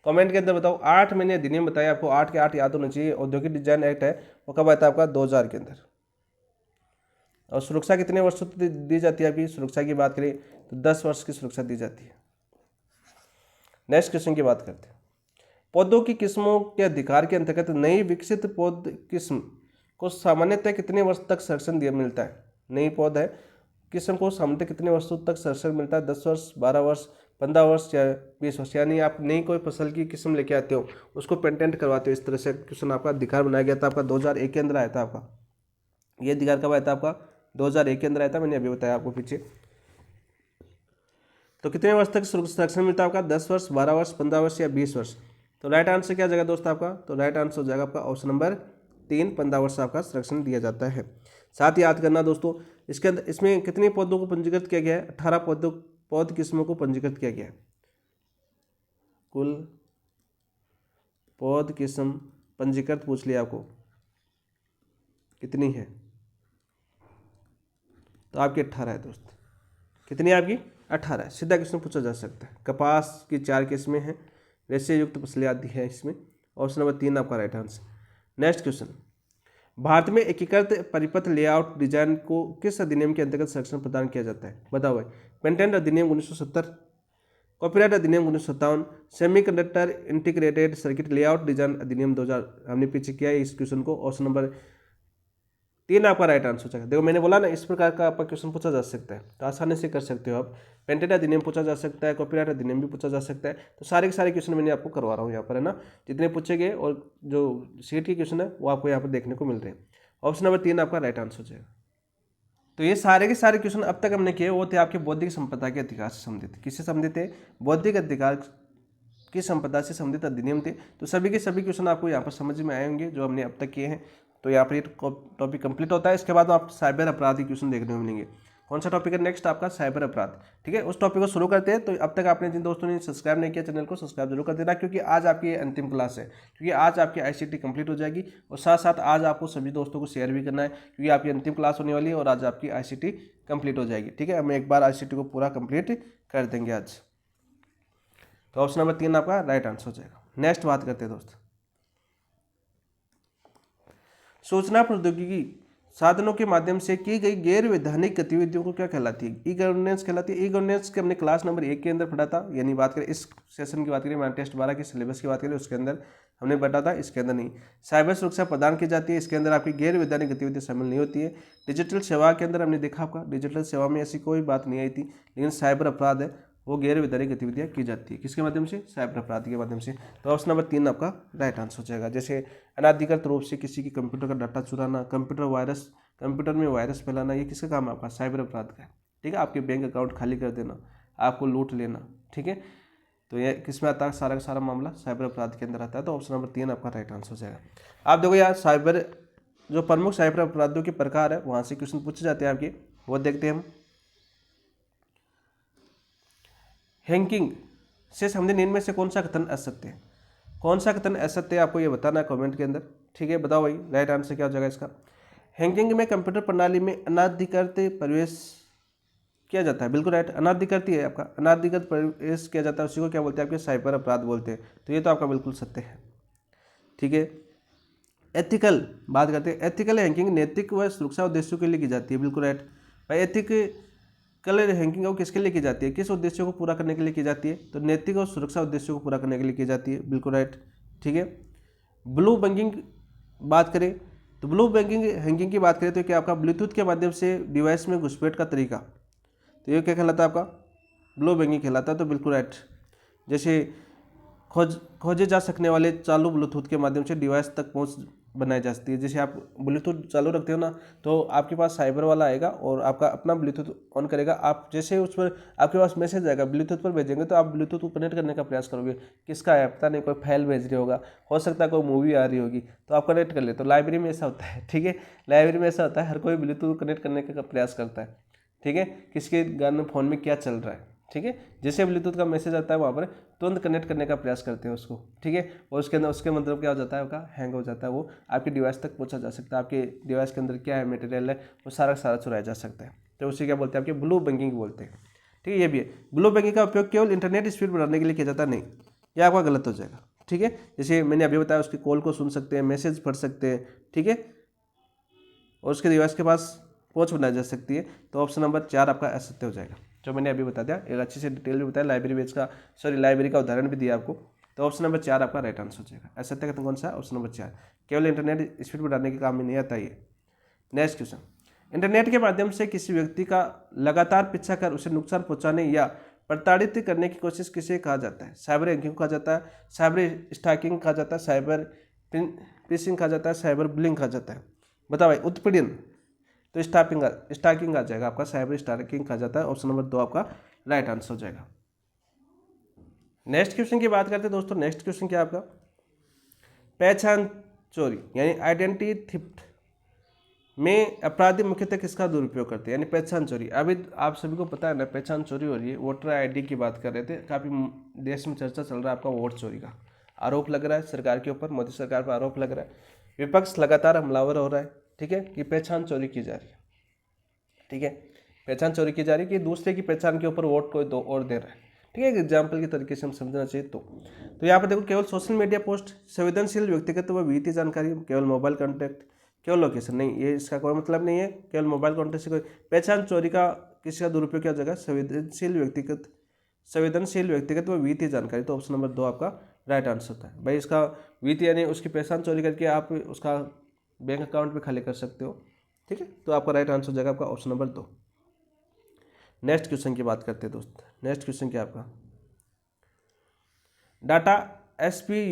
कमेंट के अंदर बताओ। 8 मैंने अधिनियम बताया आपको, 8 के 8 याद होना चाहिए। औद्योगिक डिजाइन एक्ट है वो कब आया था आपका, 2000 के अंदर। और सुरक्षा कितने वर्षों तक दी जाती है आपकी, सुरक्षा की बात करें तो 10 वर्ष की सुरक्षा दी जाती है। नेक्स्ट क्वेश्चन की बात करते हैं। पौधों की किस्मों के अधिकार के अंतर्गत नई विकसित पौध किस्म को सामान्यतः कितने वर्ष तक संरक्षण दिया मिलता है, नई पौध है किस्म को सामान्यतः कितने वर्षों तक संरक्षण मिलता है, 10 वर्ष, 12 वर्ष, 15 वर्ष या 20 वर्ष। यानी आप नई कोई फसल की किस्म लेके आते हो, उसको पेटेंट करवाते हो, इस तरह से क्वेश्चन आपका अधिकार बनाया गया था। आपका 2001 के अंदर आया था आपका, ये अधिकार कब आया था आपका, 2001 के अंदर आया था, मैंने अभी बताया आपको पीछे। तो कितने वर्ष तक संरक्षण मिलता है आपका, 10 वर्ष, 12 वर्ष, 15 वर्ष या 20 वर्ष। तो राइट आंसर क्या जाएगा दोस्त आपका, तो राइट आंसर हो जाएगा आपका ऑप्शन नंबर 3, 15 वर्ष आपका संरक्षण दिया जाता है। साथ ही याद करना दोस्तों, इसके अंदर इसमें कितने पौधों को पंजीकृत किया गया है, 18 पौध किस्मों को पंजीकृत किया गया है। कुल पौध किस्म पंजीकृत पूछ लिया आपको कितनी है, तो आपकी 18 है दोस्त। कितनी है आपकी, 18 है। सीधा क्वेश्चन पूछा जा सकता है। कपास की 4 किस्में हैं, रेशे युक्त फसलें आदि है इसमें। ऑप्शन नंबर 3 आपका right answer. Next question, Bharat में एकीकृत परिपथ लेआउट डिजाइन को किस अधिनियम के अंतर्गत संरक्षण प्रदान किया जाता है, बताओ भाई। पेटेंट अधिनियम 1970, कॉपीराइट अधिनियम 1957, semiconductor integrated circuit layout design अधिनियम 2000। हमने पीछे किया है इस क्वेश्चन को। ऑप्शन नंबर 3 आपका राइट आंसर हो जाएगा। देखो मैंने बोला ना, इस प्रकार का आपका क्वेश्चन पूछा जा सकता है, तो आसानी से कर सकते हो आप। पेटेंट अधिनियम पूछा जा सकता है, कॉपीराइट अधिनियम भी पूछा जा सकता है। तो सारे के सारे क्वेश्चन मैंने आपको करवा रहा हूँ यहाँ पर, है ना। जितने पूछे गए और जो सीट के क्वेश्चन है वो आपको यहाँ पर देखने को मिल रहे हैं। ऑप्शन नंबर 3 आपका राइट आंसर हो जाएगा। तो ये सारे के सारे क्वेश्चन अब तक हमने किए वो थे आपके बौद्धिक संपदा के अधिकार से संबंधित। किससे संबंधित है, बौद्धिक अधिकार की संपदा से संबंधित अधिनियम थे। तो सभी के सभी क्वेश्चन आपको यहाँ पर समझ में आए होंगे जो हमने अब तक किए हैं। तो यहाँ पर ये टॉपिक कंप्लीट होता है। इसके बाद आप साइबर अपराध के क्वेश्चन देखने को मिलेंगे। कौन सा टॉपिक है नेक्स्ट आपका? साइबर अपराध। ठीक है, उस टॉपिक को शुरू करते हैं। तो अब तक आपने जिन दोस्तों ने सब्सक्राइब नहीं किया चैनल को सब्सक्राइब जरूर कर देना, क्योंकि आज आपकी अंतिम क्लास है, क्योंकि आज आपकी आईसीटी कंप्लीट हो जाएगी और साथ साथ आज आपको सभी दोस्तों को शेयर भी करना है, क्योंकि आपकी अंतिम क्लास होने वाली है और आज आपकी आईसीटी कंप्लीट हो जाएगी। ठीक है, हम एक बार आईसीटी को पूरा कंप्लीट कर देंगे आज। तो ऑप्शन नंबर 3 आपका राइट आंसर हो जाएगा। नेक्स्ट बात करते हैं दोस्त, सूचना प्रौद्योगिकी साधनों के माध्यम से की गई गैर वैधानिक गतिविधियों को क्या कहलाती है? ई गवर्नेंस कहलाती है। ई गवर्नेंस के हमने क्लास नंबर 1 के अंदर पढ़ा था, यानी बात करें इस सेशन की बात करें, मैंने टेस्ट 12 के सिलेबस की बात करें उसके अंदर हमने पढ़ा था, इसके अंदर नहीं। साइबर सुरक्षा प्रदान की जाती है, इसके अंदर आपकी गैर वैधानिक गतिविधि शामिल नहीं होती है। डिजिटल सेवा के अंदर हमने देखा आपका डिजिटल सेवा में ऐसी कोई बात नहीं आई थी, लेकिन साइबर अपराध है वो गैर वैधानिक गतिविधियाँ की जाती है, किसके माध्यम से? साइबर अपराध के माध्यम से। तो ऑप्शन नंबर 3 आपका राइट आंसर हो जाएगा। जैसे अनाधिकृत रूप से किसी की कंप्यूटर का डाटा चुराना, कंप्यूटर में वायरस फैलाना, ये किसका काम है? आपका साइबर अपराध का है। ठीक है, आपके बैंक अकाउंट खाली कर देना, आपको लूट लेना। ठीक है, तो ये किस में आता है? सारा का सारा मामला साइबर अपराध के अंदर आता है। तो ऑप्शन नंबर 3 आपका राइट आंसर हो जाएगा। आप देखो यार, साइबर जो प्रमुख साइबर अपराधों के प्रकार है वहाँ से क्वेश्चन पूछे जाते हैं आपके, वो देखते हैं हम। हैकिंग से संबंधित इनमें से कौन सा कथन असत्य है? कौन सा कथन असत्य है आपको ये बताना है कमेंट के अंदर। ठीक है, बताओ भाई राइट आंसर क्या हो जाएगा इसका? हैकिंग में कंप्यूटर प्रणाली में अनाधिकृत प्रवेश किया जाता है, बिल्कुल राइट। अनाधिकृत है आपका, अनाधिकृत प्रवेश किया जाता है, उसी को क्या बोलते हैं? आपके साइबर अपराध बोलते हैं। तो ये तो आपका बिल्कुल सत्य है। ठीक है, एथिकल बात करते हैं। एथिकल हैकिंग नैतिक व सुरक्षा उद्देश्यों के लिए की जाती है, बिल्कुल राइट भाई। एथिकल हैकिंग वो किसके लिए की जाती है? किस उद्देश्यों को पूरा करने के लिए की जाती है? तो नैतिक और सुरक्षा उद्देश्यों को पूरा करने के लिए की जाती है, बिल्कुल राइट। ठीक है, ब्लू बैंकिंग बात करें तो ब्लू बैंकिंग हैकिंग की बात करें तो क्या आपका ब्लूटूथ के माध्यम से डिवाइस में घुसपैठ का तरीका, तो ये क्या कहलाता है? आपका ब्लू बैंकिंग कहलाता है। तो बिल्कुल राइट। जैसे खोजे जा सकने वाले चालू ब्लूटूथ के माध्यम से डिवाइस तक पहुंच बनाई जा सकती है। जैसे आप ब्लूटूथ चालू रखते हो ना, तो आपके पास साइबर वाला आएगा और आपका अपना ब्लूटूथ ऑन करेगा। आप जैसे उस पर आपके पास मैसेज आएगा ब्लूटूथ पर भेजेंगे, तो आप ब्लूटूथ को कनेक्ट करने का प्रयास करोगे। किसका है पता नहीं, कोई फाइल भेज रही होगा, हो सकता है कोई मूवी आ रही होगी, तो आप कनेक्ट कर ले। तो लाइब्रेरी में ऐसा होता है। ठीक है, लाइब्रेरी में ऐसा होता है, हर कोई ब्लूटूथ कनेक्ट करने का प्रयास करता है। ठीक है, किसके गाने फ़ोन में क्या चल रहा है। ठीक है, जैसे ब्लूटूथ का मैसेज आता है वहाँ पर तुरंत कनेक्ट करने का प्रयास करते हैं उसको। ठीक है, और उसके अंदर उसके मतलब क्या हो जाता है? आपका हैंग हो जाता है, वो आपके डिवाइस तक पहुँचा जा सकता है। आपके डिवाइस के अंदर क्या है मटेरियल है वो सारा का सारा चुराया जा सकता है। तो उसे क्या बोलते हैं? आपके ब्लू बैंकिंग बोलते हैं। ठीक है, ये भी है। ब्लू बैंकिंग का उपयोग केवल इंटरनेट स्पीड बढ़ाने के लिए किया जाता है, नहीं, यह आपका गलत हो जाएगा। ठीक है, जैसे मैंने अभी बताया उसकी कॉल को सुन सकते हैं, मैसेज पढ़ सकते हैं। ठीक है, और उसके डिवाइस के पास पहुँच बनाई जा सकती है। तो ऑप्शन नंबर 4 आपका असत्य हो जाएगा, जो मैंने अभी बता दिया। एक अच्छे से डिटेल भी बताया, लाइब्रेरी का उदाहरण भी दिया आपको। तो ऑप्शन नंबर 4 आपका राइट आंसर हो जाएगा। असत्य कथन कौन सा है? ऑप्शन नंबर 4, केवल इंटरनेट स्पीड बढ़ाने के काम में नहीं आता ये। नेक्स्ट क्वेश्चन, इंटरनेट के माध्यम से किसी व्यक्ति का लगातार पीछा कर उसे नुकसान पहुंचाने या प्रताड़ित करने की कोशिश किसे कहा जाता है? साइबर हैकिंग कहा जाता है, साइबर स्टॉकिंग कहा जाता है, साइबर फिशिंग कहा जाता है, साइबर बुलिंग कहा जाता है। बताओ भाई, उत्पीड़न। तो स्टॉकिंग आ जाएगा आपका, साइबर स्टॉकिंग कहा जाता है। ऑप्शन नंबर 2 आपका राइट आंसर हो जाएगा। नेक्स्ट क्वेश्चन की बात करते हैं दोस्तों। नेक्स्ट क्वेश्चन क्या आपका? पहचान चोरी यानी आइडेंटिटी थिफ्ट में अपराधी मुख्यतः किसका दुरुपयोग करते हैं? यानी पहचान चोरी। अभी आप सभी को पता है ना, पहचान चोरी हो रही है। वोटर आईडी की बात कर रहे थे, काफ़ी देश में चर्चा चल रहा है आपका वोट चोरी का। आरोप लग रहा है सरकार के ऊपर, मोदी सरकार पर आरोप लग रहा है। विपक्ष लगातार हमलावर हो रहा है। ठीक है, कि पहचान चोरी की जा रही है। ठीक है, पहचान चोरी की जा रही है कि दूसरे की पहचान के ऊपर वोट कोई दो और दे रहा है। ठीक है, एक एग्जाम्पल के तरीके से हम समझना चाहिए। तो यहाँ पर देखो, केवल सोशल मीडिया पोस्ट, संवेदनशील व्यक्तिगत व वित्तीय जानकारी, केवल मोबाइल कॉन्टैक्ट, केवल लोकेशन, नहीं, ये इसका कोई मतलब नहीं है। केवल मोबाइल कॉन्टैक्ट से कोई पहचान चोरी का किसी का दुरुपयोग किया जाएगा? संवेदनशील व्यक्तिगत व वित्तीय जानकारी। तो ऑप्शन नंबर 2 आपका राइट आंसर होता है भाई। इसका वित्तीय यानी उसकी पहचान चोरी करके आप उसका बैंक अकाउंट भी खाली कर सकते हो। ठीक है, तो आपका राइट आंसर हो जाएगा आपका ऑप्शन नंबर 2। नेक्स्ट क्वेश्चन की बात करते हैं दोस्त। नेक्स्ट क्वेश्चन क्या आपका? डाटा एसपी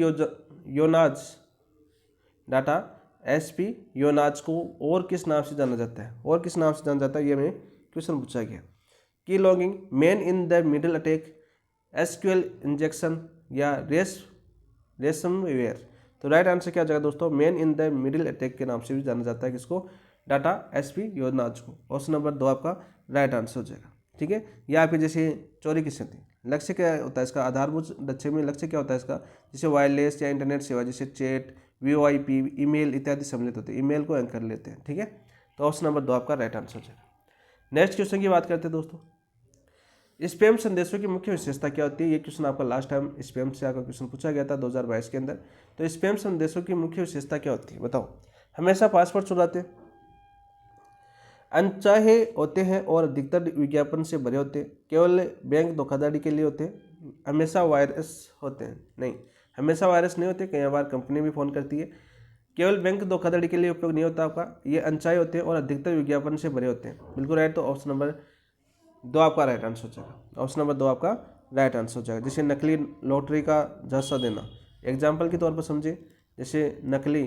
योनाज को और किस नाम से जाना जाता है? और किस नाम से जाना जाता है, ये हमें क्वेश्चन पूछा गया। की logging, man in the middle attack, SQL injection, या रेसमवेयर। तो राइट आंसर क्या हो जाएगा दोस्तों, man in the middle attack के नाम से भी जाना जाता है किसको, डाटा एसपी योजनाज को। ऑप्शन नंबर 2 आपका राइट आंसर हो जाएगा। ठीक है, या आपकी जैसे चोरी की स्थिति, लक्ष्य क्या होता है इसका, आधारभूत लक्ष्य में लक्ष्य क्या होता है इसका, जैसे वायरलेस या इंटरनेट सेवा जैसे चैट, वीओआईपी, ईमेल इत्यादि सम्मिलित होते हैं, ईमेल को एंकर लेते हैं। ठीक है, तो ऑप्शन नंबर 2 आपका राइट आंसर हो जाएगा। नेक्स्ट क्वेश्चन की बात करते हैं दोस्तों, स्पैम संदेशों की मुख्य विशेषता क्या होती है। ये क्वेश्चन आपका लास्ट टाइम स्पैम से आपका क्वेश्चन पूछा गया था 2022 के अंदर। तो स्पैम संदेशों की मुख्य विशेषता क्या होती है बताओ। हमेशा पासवर्ड चुराते, अनचाहे होते हैं और अधिकतर विज्ञापन से भरे होते हैं, केवल बैंक धोखाधड़ी के लिए होते हैं, हमेशा वायरस होते हैं, नहीं हमेशा वायरस नहीं होते, कई बार कंपनी भी फ़ोन करती है, केवल बैंक धोखाधड़ी के लिए उपयोग नहीं होता आपका, ये अनचाहे होते हैं और अधिकतर विज्ञापन से भरे होते हैं। बिल्कुल राइट, तो ऑप्शन नंबर 2 आपका राइट आंसर हो जाएगा। ऑप्शन नंबर 2 आपका राइट आंसर हो जाएगा। जैसे नकली लॉटरी का झांसा देना, एग्जाम्पल के तौर पर समझे, जैसे नकली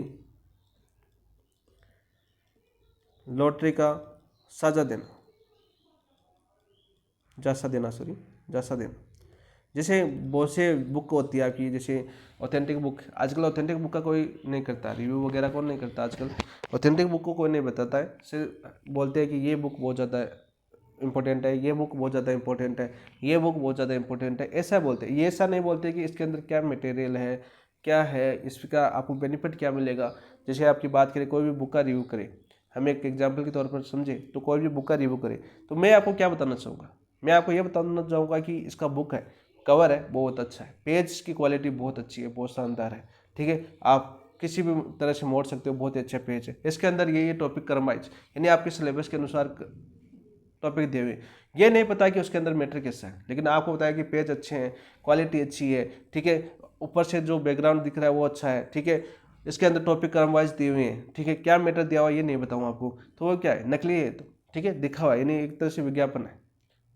लॉटरी का साझा देना, झांसा देना, जैसे बहुत से बुक होती है आपकी, जैसे ऑथेंटिक बुक, आजकल ऑथेंटिक बुक का कोई नहीं करता, रिव्यू वगैरह कौन नहीं करता आजकल, ऑथेंटिक बुक को कोई नहीं बताता है, सिर्फ बोलते हैं कि ये बुक बहुत ज़्यादा इंपॉर्टेंट है, ये बुक बहुत ज़्यादा इंपॉर्टेंट है, ये बुक बहुत ज़्यादा इंपॉर्टेंट है, ऐसा बोलते हैं। ये ऐसा नहीं बोलते कि इसके अंदर क्या मटेरियल है, क्या है, इसका आपको बेनिफिट क्या मिलेगा। जैसे आपकी बात करें, कोई भी बुक का रिव्यू करे, हम एक एग्जाम्पल के तौर पर समझे, तो कोई भी बुक का रिव्यू करे, तो मैं आपको क्या बताना चाहूँगा, मैं आपको ये बताना चाहूँगा कि इसका बुक है, कवर है बहुत अच्छा है, पेज की क्वालिटी बहुत अच्छी है, बहुत शानदार है। ठीक है, आप किसी भी तरह से मोड़ सकते हो, बहुत ही अच्छा पेज है, इसके अंदर ये टॉपिक करवाइज, यानी आपके सिलेबस के अनुसार टॉपिक दिए हुए, ये नहीं पता कि उसके अंदर मैटर कैसा है, लेकिन आपको बताया कि पेज अच्छे हैं, क्वालिटी अच्छी है। ठीक है, ऊपर से जो बैकग्राउंड दिख रहा है वो अच्छा है। ठीक है, इसके अंदर टॉपिक क्रम वाइज दिए हुए हैं। ठीक है, क्या मैटर दिया हुआ ये नहीं बताऊँ आपको, तो वो क्या है, नकली है। तो ठीक है, दिखा हुआ यानी एक तरह से विज्ञापन है।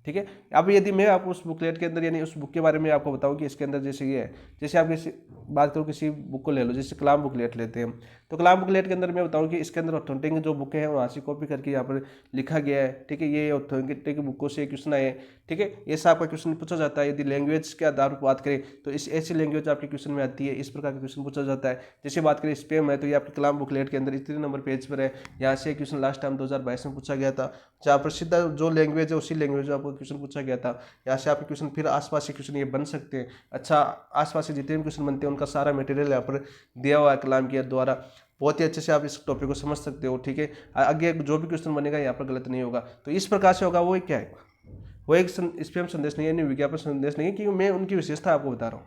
ठीक है, अब यदि मैं आपको उस बुकलेट के अंदर यानी उस बुक के बारे में आपको बताऊं कि इसके अंदर जैसे ये है, जैसे आप किसी बात करो किसी बुक को ले लो, जैसे कलाम बुकलेट लेते हैं, तो कलाम बुकलेट के अंदर मैं बताऊं कि इसके अंदर ऑथेंटिक जो बुक है वहाँ से कॉपी करके यहाँ पर लिखा गया है। ठीक है, ये ऑथेंटिक बुकों से क्वेश्चन आए। ठीक है, ऐसा आपका क्वेश्चन पूछा जाता है। यदि लैंग्वेज के आधार पर बात करें तो इस ऐसी लैंग्वेज आपके क्वेश्चन में आती है, इस प्रकार का क्वेश्चन पूछा जाता है। जैसे बात करें स्पैम है, तो ये आपके कलाम बुकलेट के अंदर इतने नंबर पेज पर है, यहाँ से क्वेश्चन लास्ट टाइम 2022 में पूछा गया था, जहाँ पर सीधा जो लैंग्वेज है उसी लैंग्वेज में आपको क्वेश्चन पूछा गया था। यहाँ से आपके क्वेश्चन फिर आसपास के क्वेश्चन ये बन सकते हैं। अच्छा, आसपास से जितने भी क्वेश्चन बनते हैं उनका सारा मटेरियल यहाँ पर दिया हुआ है कलाम के द्वारा, बहुत ही अच्छे से आप इस टॉपिक को समझ सकते हो। ठीक है, आगे जो भी क्वेश्चन बनेगा यहाँ पर गलत नहीं होगा, तो इस प्रकार से होगा। वो क्या है, वो एक स्पैम संदेश नहीं है, यानी विज्ञापन संदेश नहीं है, कि मैं उनकी विशेषता आपको बता रहा हूँ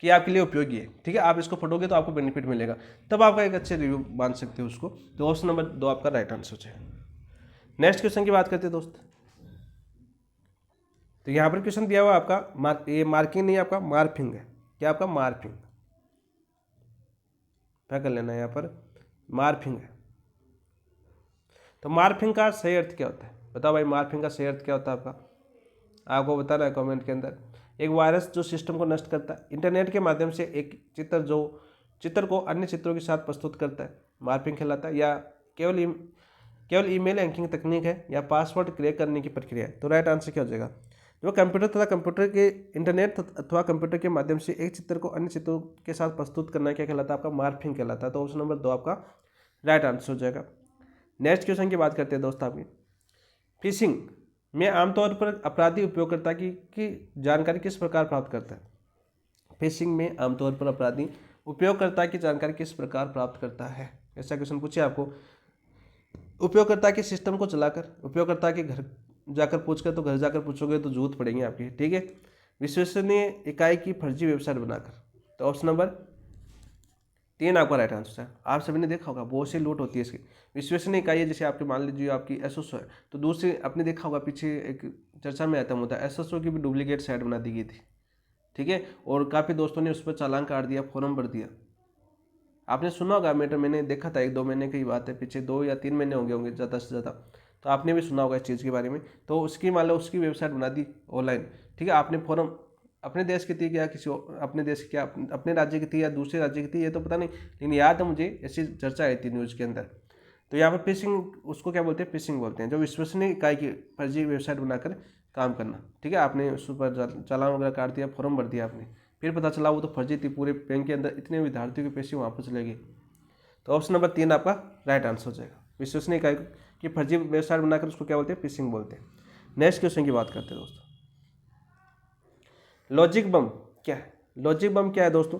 कि आपके लिए उपयोगी है। ठीक है, आप इसको पढ़ोगे तो आपको बेनिफिट मिलेगा, तब आपका एक अच्छे रिव्यू मान सकते हो उसको। तो ऑप्शन नंबर 2 आपका राइट आंसर है। नेक्स्ट क्वेश्चन की बात करते हैं दोस्त, तो यहाँ पर क्वेश्चन दिया हुआ आपका ये मार्किंग नहीं, आपका मार्फिंग है। क्या आपका मार्फिंग, क्या कर लेना है, यहाँ पर मार्फिंग है। तो मार्फिंग का सही अर्थ क्या होता है बताओ भाई, मार्फिंग का सही अर्थ क्या होता है आपको बताना है कमेंट के अंदर। एक वायरस जो सिस्टम को नष्ट करता है, इंटरनेट के माध्यम से एक चित्र को अन्य चित्रों के साथ प्रस्तुत करता है, मार्फिंग कहलाता है। या केवल ईमेल हैकिंग तकनीक है, या पासवर्ड क्रैक करने की प्रक्रिया है। तो राइट आंसर क्या हो जाएगा, जो कंप्यूटर तथा कंप्यूटर के इंटरनेट अथवा कंप्यूटर के माध्यम से एक चित्र को अन्य चित्रों के साथ प्रस्तुत करना क्या कहलाता है, आपका मार्फिंग कहलाता है। तो ऑप्शन नंबर 2 आपका राइट आंसर हो जाएगा। नेक्स्ट क्वेश्चन की बात करते हैं दोस्त आपकी, फिशिंग में आमतौर पर अपराधी उपयोगकर्ता की जानकारी किस प्रकार प्राप्त करता है। फिशिंग में आमतौर पर अपराधी उपयोगकर्ता की जानकारी किस प्रकार प्राप्त करता है, ऐसा क्वेश्चन पूछे आपको। उपयोगकर्ता के सिस्टम को चलाकर, उपयोगकर्ता के घर जाकर पूछकर, तो घर जाकर पूछोगे तो जरूरत पड़ेगी आपकी। ठीक है, विश्वसनीय इकाई की फर्जी वेबसाइट बनाकर। तो ऑप्शन नंबर 3 आपका राइट आंसर है। आप सभी ने देखा होगा बहुत सी लूट होती है इसकी। विश्वसनीय इकाई है, जैसे आपके मान लीजिए आपकी एसोसो है, तो दूसरी आपने देखा होगा पीछे एक चर्चा में आता होता है, एसोसो की भी डुप्लीकेट साइट बना दी गई थी। ठीक है, और काफ़ी दोस्तों ने उस पर चालान काट दिया, फॉर्म भर दिया। आपने सुना होगा, मैंने देखा था 1-2 महीने की बात है, पीछे 2 या 3 महीने होंगे ज़्यादा से ज़्यादा, तो आपने भी सुना होगा इस चीज़ के बारे में। तो उसकी मान लो उसकी वेबसाइट बना दी ऑनलाइन। ठीक है, आपने फॉर्म अपने देश की थी, क्या किसी अपने देश की, क्या अपने राज्य की थी या दूसरे राज्य की थी, ये तो पता नहीं, लेकिन याद है मुझे ऐसी चर्चा आई थी न्यूज़ के अंदर। तो यहाँ पर फिशिंग, उसको क्या बोलते हैं, फिशिंग बोलते हैं, जो विश्वसनीय इकाई की फर्जी वेबसाइट बनाकर काम करना, ठीक है। आपने उस पर चालान वगैरह काट दिया, फॉर्म भर दिया आपने, फिर पता चला वो तो फर्जी थी, पूरे बैंक के अंदर इतने विद्यार्थियों के पैसे वहाँ पर चले गए, तो ऑप्शन नंबर 3 आपका राइट आंसर हो जाएगा। विश्वसनीय इकाई कि फर्जी वेबसाइट बनाकर उसको क्या बोलते हैं, फिशिंग बोलते हैं। नेक्स्ट क्वेश्चन की बात करते हैं दोस्तों, लॉजिक बम क्या है? लॉजिक बम क्या है दोस्तों,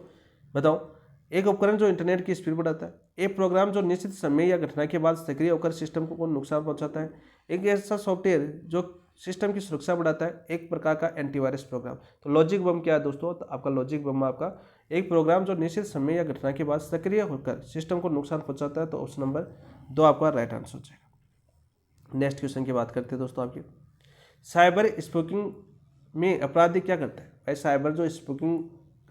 बताओ। एक उपकरण जो इंटरनेट की स्पीड बढ़ाता है, एक प्रोग्राम जो निश्चित समय या घटना के बाद सक्रिय होकर सिस्टम को नुकसान पहुंचाता है, एक ऐसा सॉफ्टवेयर जो सिस्टम की सुरक्षा बढ़ाता है, एक प्रकार का एंटीवायरस प्रोग्राम। तो लॉजिक बम क्या है दोस्तों, तो आपका लॉजिक बम आपका एक प्रोग्राम जो निश्चित समय या घटना के बाद सक्रिय होकर सिस्टम को नुकसान पहुंचाता है, तो ऑप्शन नंबर 2 आपका राइट आंसर हो जाएगा। नेक्स्ट क्वेश्चन की बात करते हैं दोस्तों आपकी, साइबर स्पूकिंग में अपराधी क्या करता है? भाई साइबर जो स्पूकिंग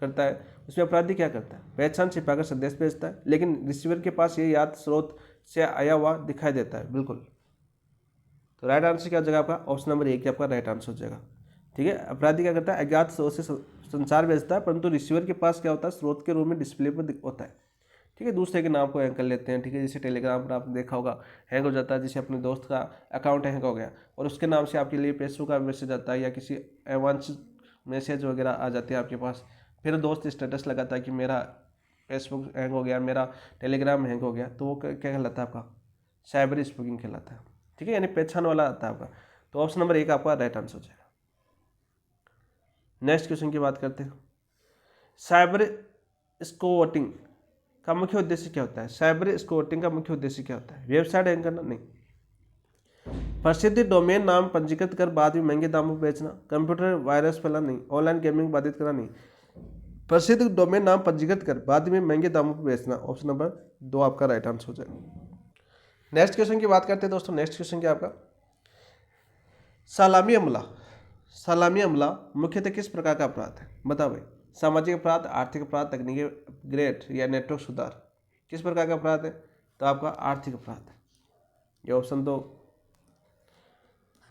करता है उसमें अपराधी क्या करता है? पहचान छिपाकर संदेश भेजता है, लेकिन रिसीवर के पास ये याद स्रोत से आया हुआ दिखाई देता है। बिल्कुल, तो राइट आंसर क्या हो जाएगा आपका, ऑप्शन नंबर 1 आपका राइट आंसर हो जाएगा। ठीक है, अपराधी क्या करता है, अज्ञात स्रोत से संचार भेजता है, परंतु रिसीवर के पास क्या होता है, स्रोत के रूप में डिस्प्ले पर होता है। ठीक है, दूसरे के नाम को हैंग कर लेते हैं। ठीक है, जैसे टेलीग्राम पर आपने देखा होगा हैंग हो जाता है, जैसे अपने दोस्त का अकाउंट हैंग हो गया और उसके नाम से आपके लिए पैसों का मैसेज आता है या किसी अवांछित मैसेज वगैरह आ जाते हैं आपके पास, फिर दोस्त स्टेटस लगाता है कि मेरा फेसबुक हैंग हो गया, मेरा टेलीग्राम हैंग हो गया, तो वो क्या कहलाता है आपका, साइबर स्पूकिंग कहलाता है। ठीक है, यानी पहचान वाला आता है आपका, तो ऑप्शन नंबर 1 आपका राइट आंसर हो जाएगा। नेक्स्ट क्वेश्चन की बात करते हैं, साइबर स्कोटिंग का मुख्य उद्देश्य क्या होता है? साइबर स्कोटिंग का मुख्य उद्देश्य क्या होता है? वेबसाइट हैंग करना? नहीं। प्रसिद्ध डोमेन नाम पंजीकृत कर बाद में महंगे दामों पर बेचना, कंप्यूटर वायरस फैलाना? नहीं। ऑनलाइन गेमिंग बाधित करना? नहीं। प्रसिद्ध डोमेन नाम पंजीकृत कर बाद में महंगे दामों पर बेचना, ऑप्शन नंबर 2 आपका राइट आंसर हो जाएगा। नेक्स्ट क्वेश्चन की बात करते हैं दोस्तों, नेक्स्ट क्वेश्चन क्या आपका, सलामी हमला। सलामी हमला मुख्यतः किस प्रकार का अपराध है? बताओ भाई, सामाजिक अपराध, आर्थिक अपराध, तकनीकी अपग्रेड या नेटवर्क सुधार, किस प्रकार का अपराध है? तो आपका आर्थिक अपराध है। ये ऑप्शन 2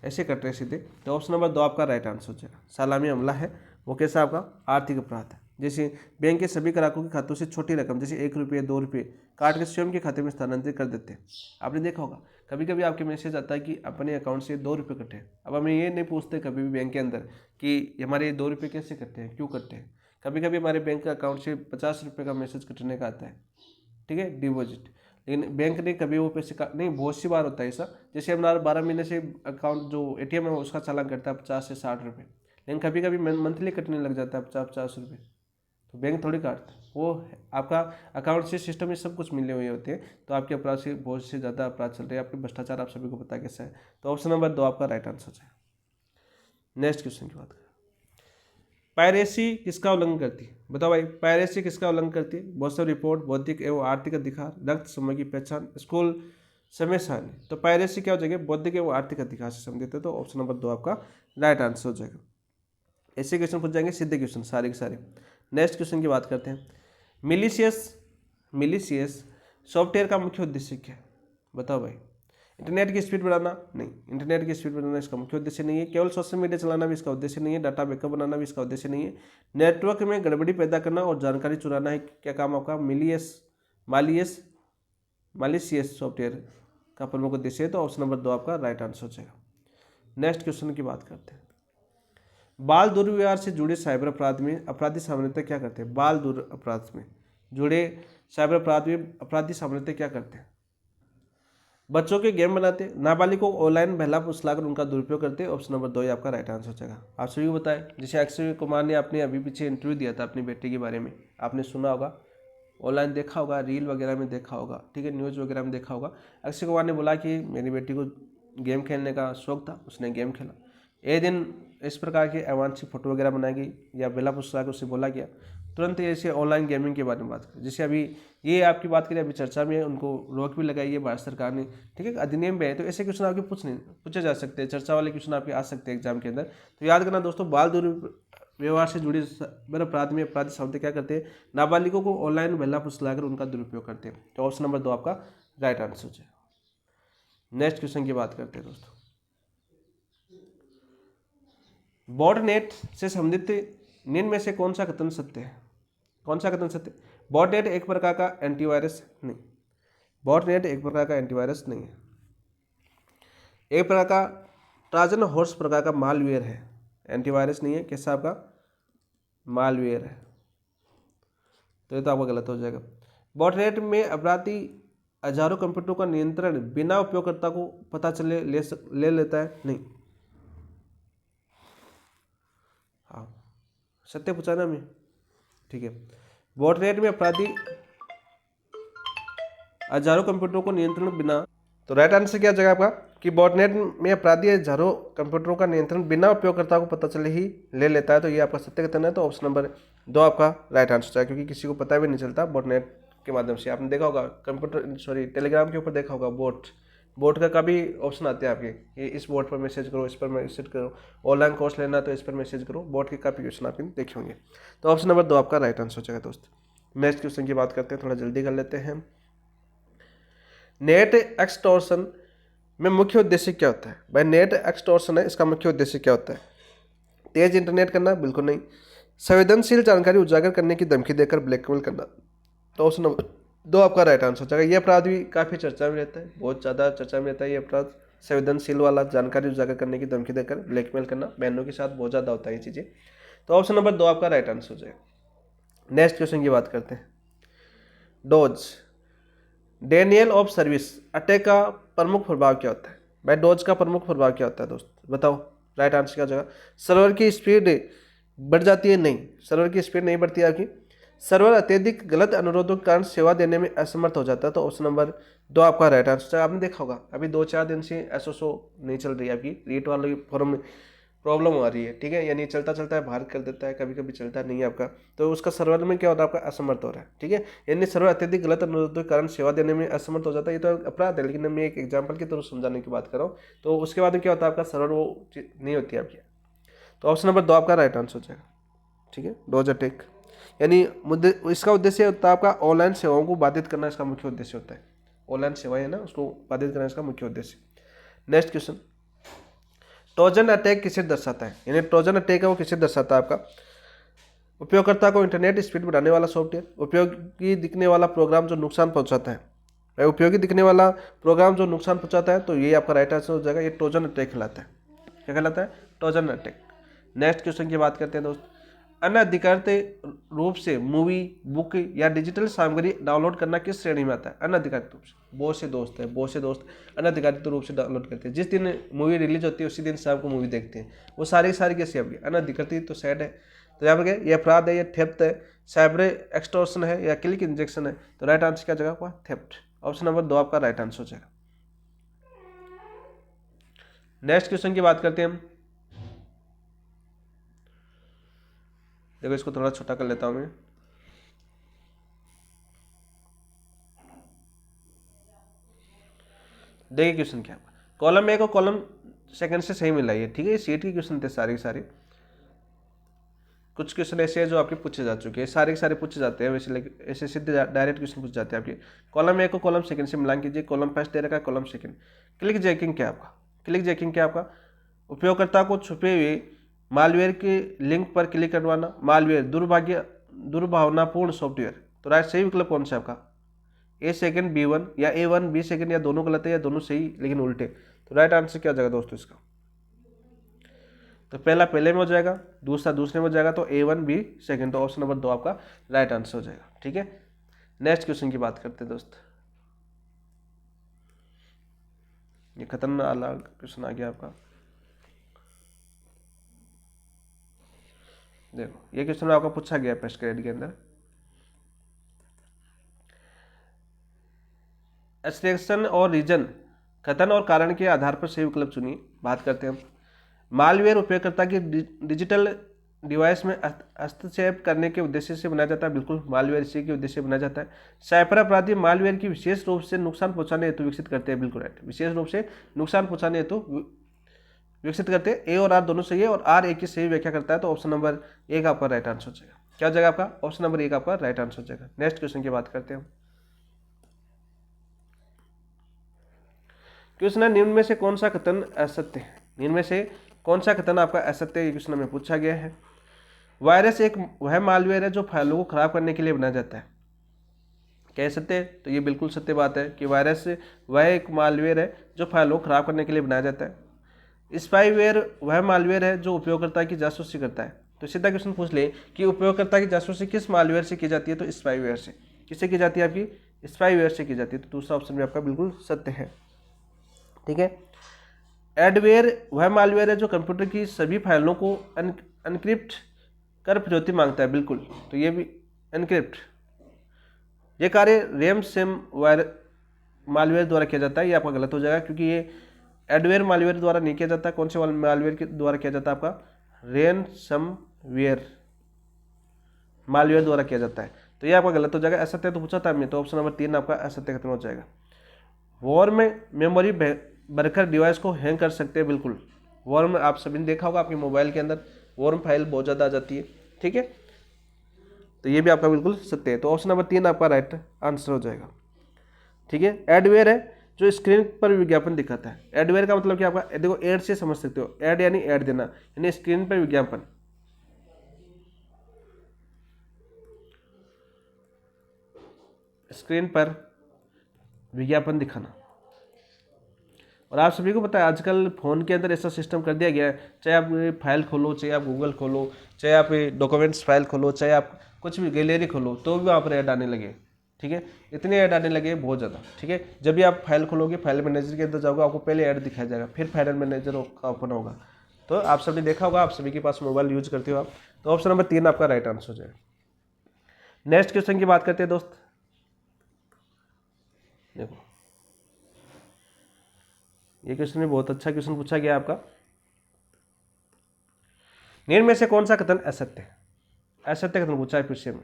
ऐसे कट रहे सीधे, तो ऑप्शन नंबर 2 आपका राइट आंसर हो जाएगा। सलामी हमला है वो कैसा आपका आर्थिक अपराध है। जैसे बैंक के सभी ग्राहकों के खातों से छोटी रकम जैसे 1 रुपये 2 रुपये काट के स्वयं के खाते में स्थानांतरित कर देते हैं। आपने देखा होगा कभी कभी आपके मैसेज आता है कि अपने अकाउंट से 2 रुपये कटे। अब हमें ये नहीं पूछते कभी भी बैंक के अंदर कि हमारे 2 रुपये कैसे कटे हैं, क्यों कटे हैं। कभी कभी हमारे बैंक अकाउंट से 50 रुपये का मैसेज कटने का आता है, ठीक है, डिपॉजिट, लेकिन बैंक ने कभी वो पैसे का नहीं, बहुत सी बार होता है ऐसा। जैसे हमारा 12 महीने से अकाउंट जो एटीएम है उसका चालान करता है 50 से 60 रुपये, लेकिन कभी कभी मंथली कटने लग जाता है 50 रुपये, तो बैंक थोड़ी काटता है, वो आपका अकाउंट से सिस्टम में सब कुछ मिले हुए होते हैं। तो आपके अपराध से बहुत से ज़्यादा अपराध चल रहे हैं, आपके भ्रष्टाचार आप सभी को पता कैसा है। तो ऑप्शन नंबर 2 आपका राइट आंसर है। नेक्स्ट क्वेश्चन की बात करें, पायरेसी किसका उल्लंघन करती है? बताओ भाई, पायरेसी किसका उल्लंघन करती है? मौसम रिपोर्ट, बौद्धिक एवं आर्थिक अधिकार, रक्त समय की पहचान, स्कूल समय सारणी। तो पायरेसी क्या हो जाएगा, बौद्धिक एवं आर्थिक अधिकार से संबंधित है, तो ऑप्शन नंबर 2 आपका राइट आंसर हो जाएगा। ऐसे क्वेश्चन पूछ जाएंगे सीधे क्वेश्चन सारे के सारे। नेक्स्ट क्वेश्चन की बात करते हैं, मिलीशियस सॉफ्टवेयर का मुख्य उद्देश्य क्या है? बताओ भाई, इंटरनेट की स्पीड बढ़ाना? नहीं, इंटरनेट की स्पीड बढ़ाना इसका मुख्य उद्देश्य नहीं है। केवल सोशल मीडिया चलाना भी इसका उद्देश्य नहीं है। डाटा बैकअप बनाना भी इसका उद्देश्य नहीं है। नेटवर्क में गड़बड़ी पैदा करना और जानकारी चुराना है क्या काम आपका मालिशियस सॉफ्टवेयर का प्रमुख उद्देश्य है, तो ऑप्शन नंबर 2 आपका राइट आंसर हो जाएगा। नेक्स्ट क्वेश्चन की बात करते हैं, बाल दुर्व्यवहार से जुड़े साइबर अपराध में अपराधी सामान्यतः क्या करते हैं? बाल दुर्व्यवहार में जुड़े साइबर अपराध में अपराधी सामान्यतः क्या करते हैं? बच्चों के गेम बनाते, नाबालिगों को ऑनलाइन बहला फुसलाकर उनका दुरुपयोग करते। ऑप्शन नंबर 2 आपका राइट आंसर हो जाएगा। आप सभी को बताएं, जैसे अक्षय कुमार ने अपने अभी पीछे इंटरव्यू दिया था अपनी बेटी के बारे में, आपने सुना होगा, ऑनलाइन देखा होगा, रील वगैरह में देखा होगा, ठीक है, न्यूज़ वगैरह में देखा होगा। अक्षय कुमार ने बोला कि मेरी बेटी को गेम खेलने का शौक था, उसने गेम खेला। एक दिन इस प्रकार की अवांछित फोटो वगैरह बनाई गई या बेला पुस्तक उससे बोला गया, तुरंत ऐसे ऑनलाइन गेमिंग के बारे में बात करें। जैसे अभी ये आपकी बात करें, अभी चर्चा में है, उनको रोक भी लगाई है भारत सरकार ने, ठीक है, अधिनियम में है। तो ऐसे क्वेश्चन आपके पूछे जा सकते हैं, चर्चा वाले क्वेश्चन आपके आ सकते हैं एग्जाम के अंदर। तो याद करना दोस्तों, बाल दुर्व्यवहार से जुड़े साइबर अपराध में अपराधी सामने क्या करते हैं? नाबालिगों को ऑनलाइन बहला फुसलाकर उनका दुरुपयोग करते हैं। तो ऑप्शन नंबर 2 आपका राइट आंसर है। नेक्स्ट क्वेश्चन की बात करते हैं दोस्तों, बॉटनेट से संबंधित निम्न में से कौन सा कथन सत्य है? कौन सा कथन सत्य? बॉटनेट एक प्रकार का एंटीवायरस नहीं, बॉटनेट एक प्रकार का एंटीवायरस नहीं है। एक प्रकार का ट्राजन हॉर्स प्रकार का मालवेयर है, एंटीवायरस नहीं है, कैसा आपका मालवेयर है, तो ये तो आपका गलत हो जाएगा। बॉटनेट में अपराधी हजारों कंप्यूटरों का नियंत्रण बिना उपयोगकर्ता को पता चले ले लेता है, नहीं। हाँ, सत्य पूछा ना मैं, ठीक है। बॉटनेट में अपराधी हजारों कंप्यूटरों को नियंत्रण बिना, तो राइट आंसर क्या जाएगा आपका कि बॉटनेट में अपराधी हजारों कंप्यूटरों का नियंत्रण बिना उपयोगकर्ता को पता चले ही ले लेता है, तो ये आपका सत्य कथन है। तो ऑप्शन नंबर 2 आपका राइट आंसर है, क्योंकि किसी को पता भी नहीं चलता बॉटनेट के माध्यम से। आपने देखा होगा टेलीग्राम के ऊपर देखा होगा बोट का भी ऑप्शन आते हैं आपके, ये इस बोट पर मैसेज करो, इस पर मैसेज करो, ऑनलाइन कोर्स लेना तो इस पर मैसेज करो, बोट के काफ़ी क्वेश्चन आपने देखे होंगे। तो ऑप्शन नंबर 2 आपका राइट आंसर हो जाएगा दोस्त। नेक्स्ट क्वेश्चन की बात करते हैं, थोड़ा जल्दी कर लेते हैं। नेट एक्सटॉर्शन में मुख्य उद्देश्य क्या होता है? भाई नेट एक्सटॉर्शन है, इसका मुख्य उद्देश्य क्या होता है? तेज इंटरनेट करना? बिल्कुल नहीं। संवेदनशील जानकारी उजागर करने की धमकी देकर ब्लैकमेल करना? तो ऑप्शन नंबर 2 आपका राइट आंसर हो जाएगा। ये अपराध भी काफ़ी चर्चा में रहता है, बहुत ज़्यादा चर्चा में रहता है ये अपराध, संवेदनशील वाला, जानकारी उजागर करने की धमकी देकर ब्लैकमेल करना, बहनों के साथ बहुत ज़्यादा होता है ये चीज़ें। तो ऑप्शन नंबर 2 आपका राइट आंसर हो जाएगा। नेक्स्ट क्वेश्चन की बात करते हैं। Dose Daniel of service attack का प्रमुख प्रभाव क्या होता है? भाई डोज का प्रमुख प्रभाव क्या होता है दोस्त, बताओ। राइट आंसर क्या हो जाएगा? सर्वर की स्पीड बढ़ जाती है? नहीं, सर्वर की स्पीड नहीं बढ़ती है आपकी। सर्वर अत्यधिक गलत अनुरोधों के कारण सेवा देने में असमर्थ हो जाता है, तो ऑप्शन नंबर 2 आपका राइट आंसर है। आपने देखा होगा अभी 2-4 दिन से एसओसओ नहीं चल रही है आपकी, रीट वाली फॉर्म में प्रॉब्लम आ रही है, ठीक है, यानी चलता चलता है बाहर कर देता है, कभी कभी चलता नहीं है आपका, तो उसका सर्वर में क्या होता है आपका असमर्थ हो रहा है, ठीक है, यानी सर्वर अत्यधिक गलत अनुरोधों के कारण सेवा देने में असमर्थ हो जाता है। ये तो अपराध है, लेकिन मैं एक एग्जाम्पल की तरफ समझाने की बात कर रहा हूँ। तो उसके बाद में क्या होता है आपका सर्वर वो नहीं होती है आपकी। तो ऑप्शन नंबर 2 आपका राइट आंसर हो जाएगा, ठीक है। डोज अटैक यानी मुद्दे, इसका उद्देश्य होता है आपका ऑनलाइन सेवाओं को बाधित करना, इसका मुख्य उद्देश्य होता है। ऑनलाइन सेवाएं है ना, उसको बाधित करना इसका मुख्य उद्देश्य। नेक्स्ट क्वेश्चन, ट्रोजन अटैक किसे दर्शाता है? यानी ट्रोजन अटैक है वो किसे दर्शाता है आपका? उपयोगकर्ता को इंटरनेट स्पीड बढ़ाने वाला सॉफ्टवेयर, उपयोगी दिखने वाला प्रोग्राम जो नुकसान पहुंचाता है, उपयोगी दिखने वाला प्रोग्राम जो नुकसान पहुंचाता है, तो ये आपका राइट आंसर हो जाएगा। ये ट्रोजन अटैक कहलाता है। क्या कहलाता है? Trojan attack. नेक्स्ट क्वेश्चन की बात करते हैं दोस्त। अनधिकृत रूप से मूवी, बुक या डिजिटल सामग्री डाउनलोड करना किस श्रेणी में आता है? अनधिकृत रूप से। बहुत से दोस्त अनधिकृत रूप से डाउनलोड करते हैं। जिस दिन मूवी रिलीज होती है उसी दिन शाम को मूवी देखते हैं, वो सारी कैसे आपकी अनधिकृत, तो सैड है। तो यहाँ पर ये अपराध है, ये थेफ्ट है, साइबर एक्सटॉर्शन है या क्लिक इंजेक्शन है? तो राइट आंसर क्या जगह आपका? थेफ्ट। ऑप्शन नंबर 2 आपका राइट आंसर हो जाएगा। नेक्स्ट क्वेश्चन की बात करते हैं हम। देखो इसको थोड़ा छोटा कर लेता हूं मैं। देखिए क्वेश्चन क्या, कॉलम ए को कॉलम सेकंड से सही मिला है, ठीक है। सीट के क्वेश्चन थे सारे। कुछ क्वेश्चन ऐसे हैं जो आपके पूछे जा चुके हैं, सारे पूछे जाते हैं वैसे, लेकिन ऐसे सीधे डायरेक्ट क्वेश्चन पूछ जाते हैं आपके। कॉलम ए को कॉलम सेकंड से मिलान कीजिए, कॉलम फर्स्ट दे रखा है, कॉलम सेकंड। क्लिक जैकिंग क्या आपका? क्लिक जैकिंग क्या आपका? उपयोगकर्ता को छुपे हुए मालवेयर के लिंक पर क्लिक करवाना, मालवेयर दुर्भावनापूर्ण सॉफ्टवेयर। तो राइट सही विकल्प कौन सा आपका? ए सेकंड B1 या A1 B सेकंड, या दोनों गलत है या दोनों सही लेकिन उल्टे। तो राइट आंसर क्या हो जाएगा दोस्तों इसका? तो पहला पहले में हो जाएगा, दूसरा दूसरे में हो जाएगा, तो A1 B सेकंड। तो ऑप्शन नंबर 2 आपका राइट आंसर हो जाएगा, ठीक है। नेक्स्ट क्वेश्चन की बात करते हैं दोस्त। ये खतरनाक क्वेश्चन आ गया आपका। देखो ये क्वेश्चन आपका पूछा गया फर्स्ट ग्रेड के अंदर। एब्स्ट्रैक्शन और रीजन, कथन और कारण के आधार पर सही विकल्प चुनिए। बात करते हैं हम। मालवेयर उपयोगकर्ता की डिजिटल डिवाइस में हस्तक्षेप करने के उद्देश्य से बनाया जाता है, बिल्कुल मालवेयर इसी के उद्देश्य से बनाया जाता है। साइबर अपराधी मालवेयर की विशेष रूप से नुकसान पहुंचाने हेतु विकसित करते हैं, बिल्कुल राइट, विशेष रूप से नुकसान पहुंचाने हेतु विकसित करते हैं। ए और आर दोनों सही है, और आर ए की सही व्याख्या करता है, तो ऑप्शन नंबर 1 आपका राइट आंसर हो जाएगा। क्या हो जाएगा आपका? ऑप्शन नंबर 1 आपका राइट आंसर हो जाएगा। नेक्स्ट क्वेश्चन की बात करते हैं हम। क्वेश्चन है, निम्न में से कौन सा कथन असत्य है? निम्न में से कौन सा कथन आपका असत्य है? क्वेश्चन में पूछा गया है। वायरस एक वह मालवेयर है जो फाइलों को खराब करने के लिए बनाया जाता है। कह सकते हैं, तो ये बिल्कुल सत्य बात है कि वायरस वह एक मालवेयर है जो फाइलों को खराब करने के लिए बनाया जाता है। स्पाईवेयर वह मालवेयर है जो उपयोगकर्ता की जासूसी करता है। तो सीधा क्वेश्चन पूछ ले कि उपयोगकर्ता की जासूसी किस मालवेयर से की जाती है, तो स्पाईवेयर से। किससे की जाती है आपकी? स्पाईवेयर से की जाती है। तो दूसरा ऑप्शन भी आपका बिल्कुल सत्य है। ठीक है। एडवेयर वह मालवेयर है जो कंप्यूटर की सभी फाइलों को एनक्रिप्ट कर फिरौती मांगता है। बिल्कुल, तो ये भी एनक्रिप्ट, ये कार्य रैम सेम वायर मालवेयर द्वारा किया जाता है। ये आपका गलत हो जाएगा क्योंकि ये एडवेयर मालवेयर द्वारा नहीं किया जाता। कौन से मालवेयर के द्वारा किया जाता है? आपका रैनसमवेयर मालवेयर द्वारा किया जाता है। तो ये आपका गलत हो जाएगा। असत्य तो पूछा था हमने, तो ऑप्शन नंबर 3 आपका असत्य खत्म हो जाएगा। वॉर में मेमोरी भरकर डिवाइस को हैंग कर सकते हैं। बिल्कुल, वॉर में आप सभी ने देखा होगा आपके मोबाइल के अंदर वॉर्म फाइल बहुत ज़्यादा आ जाती है। ठीक है, तो ये भी आपका बिल्कुल सत्य है। तो ऑप्शन नंबर 3 आपका राइट आंसर हो जाएगा। ठीक है। एडवेयर है जो स्क्रीन पर विज्ञापन दिखाता है। एडवेयर का मतलब क्या? आपका देखो, एड से समझ सकते हो। एड यानी एड देना, यानी स्क्रीन पर विज्ञापन। स्क्रीन पर विज्ञापन दिखाना। और आप सभी को पता है आजकल फ़ोन के अंदर ऐसा सिस्टम कर दिया गया है, चाहे आप फाइल खोलो, चाहे आप गूगल खोलो, चाहे आप डॉक्यूमेंट्स फाइल खोलो, चाहे आप कुछ भी गैलरी खोलो, तो भी वहाँ पर ऐड आने लगे। ठीक है, इतने ऐड आने लगे बहुत ज़्यादा। ठीक है, जब भी आप फाइल खोलोगे, फाइल मैनेजर के अंदर जाओगे, आपको पहले ऐड दिखाया जाएगा, फिर फाइल मैनेजर का ओपन होगा। तो आप सभी देखा होगा, आप सभी के पास मोबाइल यूज करते हो आप। तो ऑप्शन नंबर 3 आपका राइट आंसर हो जाएगा। नेक्स्ट क्वेश्चन की बात करते हैं दोस्त। देखो, ये क्वेश्चन भी बहुत अच्छा क्वेश्चन पूछा गया आपका। निम्न में से कौन सा कथन असत्य है? असत्य कथन पूछा है क्वेश्चन में।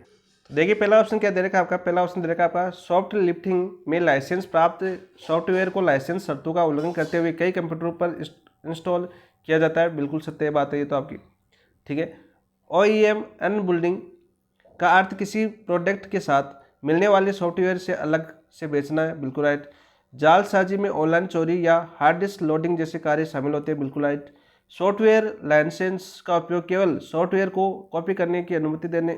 तो देखिए, पहला ऑप्शन क्या दे रखा है आपका? पहला ऑप्शन दे रखा है आपका, सॉफ्ट लिफ्टिंग में लाइसेंस प्राप्त सॉफ्टवेयर को लाइसेंस शर्तों का उल्लंघन करते हुए कई कंप्यूटरों पर इंस्टॉल किया जाता है। बिल्कुल सत्य बात है ये तो आपकी। ठीक है। OEM अनबंडलिंग का अर्थ किसी प्रोडक्ट के साथ मिलने वाले सॉफ्टवेयर से अलग से बेचना है। बिल्कुल राइट। जालसाजी में ऑनलाइन चोरी या हार्ड डिस्क लोडिंग जैसे कार्य शामिल होते हैं। बिल्कुल राइट। सॉफ्टवेयर लाइसेंस का उपयोग केवल सॉफ्टवेयर को कॉपी करने की अनुमति देने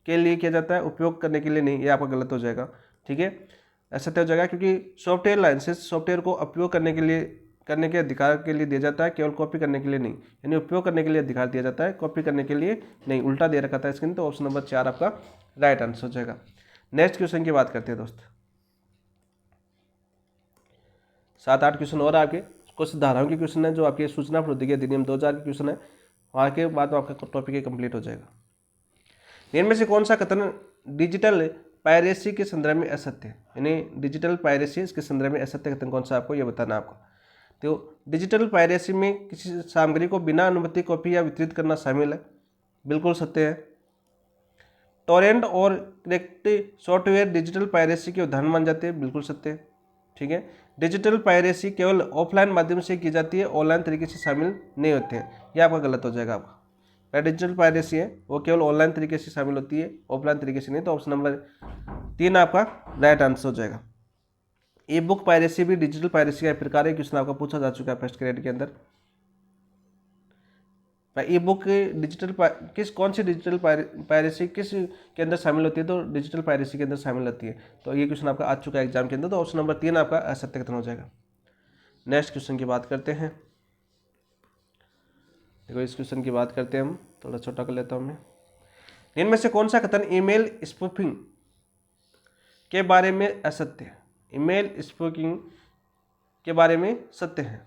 के लिए किया जाता है, उपयोग करने के लिए नहीं। ये आपका गलत हो जाएगा। ठीक है, ऐसा हो जाएगा क्योंकि सॉफ्टवेयर लाइसेंस सॉफ्टवेयर को उपयोग करने के अधिकार के लिए दिया जाता है, केवल कॉपी करने के लिए नहीं। यानी उपयोग करने के लिए अधिकार दिया जाता है, कॉपी करने के लिए नहीं। उल्टा दे रखा था इसके। तो ऑप्शन नंबर 4 आपका राइट आंसर हो जाएगा। नेक्स्ट क्वेश्चन की बात करते हैं दोस्त। 7-8 क्वेश्चन और आपके कुछ धाराओं के क्वेश्चन है जो आपके सूचना प्रौद्योगिकी अधिनियम 2000 के क्वेश्चन है। वहाँ के बाद आपका टॉपिक कंप्लीट हो जाएगा। इनमें से कौन सा कथन डिजिटल पायरेसी के संदर्भ में असत्य है? यानी डिजिटल पायरेसी इसके संदर्भ में असत्य कथन कौन सा आपको ये बताना आपको। तो डिजिटल पायरेसी में किसी सामग्री को बिना अनुमति कॉपी या वितरित करना शामिल है। बिल्कुल सत्य है। टोरेंट और क्रेक्ट सॉफ्टवेयर डिजिटल पायरेसी के उदाहरण मान जाते हैं। बिल्कुल सत्य है। ठीक है। डिजिटल पायरेसी केवल ऑफलाइन माध्यम से की जाती है, ऑनलाइन तरीके से शामिल नहीं होते हैं। ये आपका गलत हो जाएगा। आपका डिजिटल पायरेसी है वो केवल ऑनलाइन तरीके से शामिल होती है, ऑफलाइन तरीके से नहीं। तो ऑप्शन नंबर 3 आपका राइट आंसर हो जाएगा। ई बुक पायरेसी भी डिजिटल पायरेसी का प्रकार है। क्वेश्चन आपका पूछा जा चुका है फर्स्ट ग्रेड के अंदर। ई बुक डिजिटल कौन सी डिजिटल पायरेसी किस के अंदर शामिल होती है? तो डिजिटल पायरेसी के अंदर शामिल होती है। तो ये क्वेश्चन आपका आ चुका है एग्जाम के अंदर। तो ऑप्शन नंबर 3 आपका असत्य कथन हो जाएगा। नेक्स्ट क्वेश्चन की बात करते हैं। देखो, इस क्वेश्चन की बात करते हैं हम, थोड़ा छोटा कर लेता हूँ मैं। इनमें से कौन सा कथन ईमेल स्पूफिंग के बारे में असत्य है? ईमेल स्पूफिंग के बारे में सत्य है।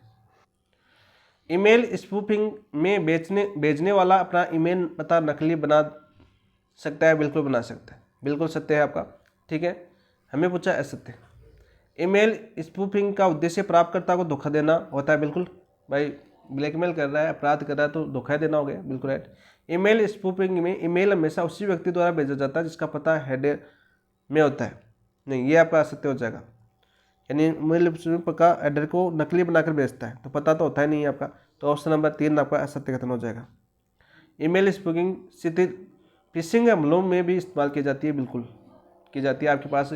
ईमेल स्पूफिंग में भेजने वाला अपना ईमेल पता नकली बना सकता है। बिल्कुल बना सकता है। बिल्कुल सत्य है आपका। ठीक है, हमें पूछा असत्य। ईमेल स्पूफिंग का उद्देश्य प्राप्तकर्ता को धोखा देना होता है। बिल्कुल भाई, ब्लैकमेल कर रहा है, अपराध कर रहा है, तो धोखा देना हो गया। बिल्कुल राइट। ईमेल स्पूफिंग में ईमेल हमेशा उसी व्यक्ति द्वारा भेजा जाता है जिसका पता हेडर में होता है। नहीं, ये आपका असत्य हो जाएगा। यानी ईमेल स्पूफिंग का हेडर को नकली बनाकर भेजता है, तो पता तो होता ही नहीं है आपका। तो ऑप्शन नंबर 3 आपका असत्य कथन हो जाएगा। ईमेल स्पूफिंग फिशिंग हमलों में भी इस्तेमाल की जाती है। बिल्कुल की जाती है। आपके पास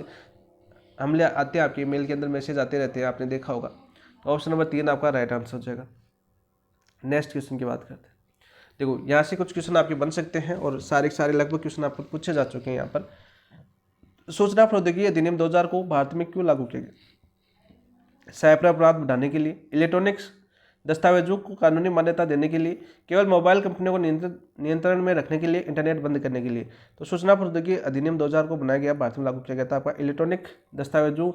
हमले आते हैं, आपके ईमेल के अंदर मैसेज आते रहते हैं, आपने देखा होगा। तो ऑप्शन नंबर 3 आपका राइट आंसर हो जाएगा। नेक्स्ट क्वेश्चन की बात करते हैं। देखो, यहाँ से कुछ क्वेश्चन आपके बन सकते हैं और सारे लगभग क्वेश्चन आपको पूछे जा चुके हैं। यहाँ पर सूचना प्रौद्योगिकी अधिनियम 2000 को भारत में क्यों लागू किया गया? साइबर अपराध बढ़ाने के लिए, इलेक्ट्रॉनिक्स दस्तावेजों को कानूनी मान्यता देने के लिए, केवल मोबाइल कंपनियों को नियंत्रण में रखने के लिए, इंटरनेट बंद करने के लिए। तो सूचना प्रौद्योगिकी अधिनियम 2000 को बनाया गया, भारत में लागू किया गया था आपका इलेक्ट्रॉनिक दस्तावेजों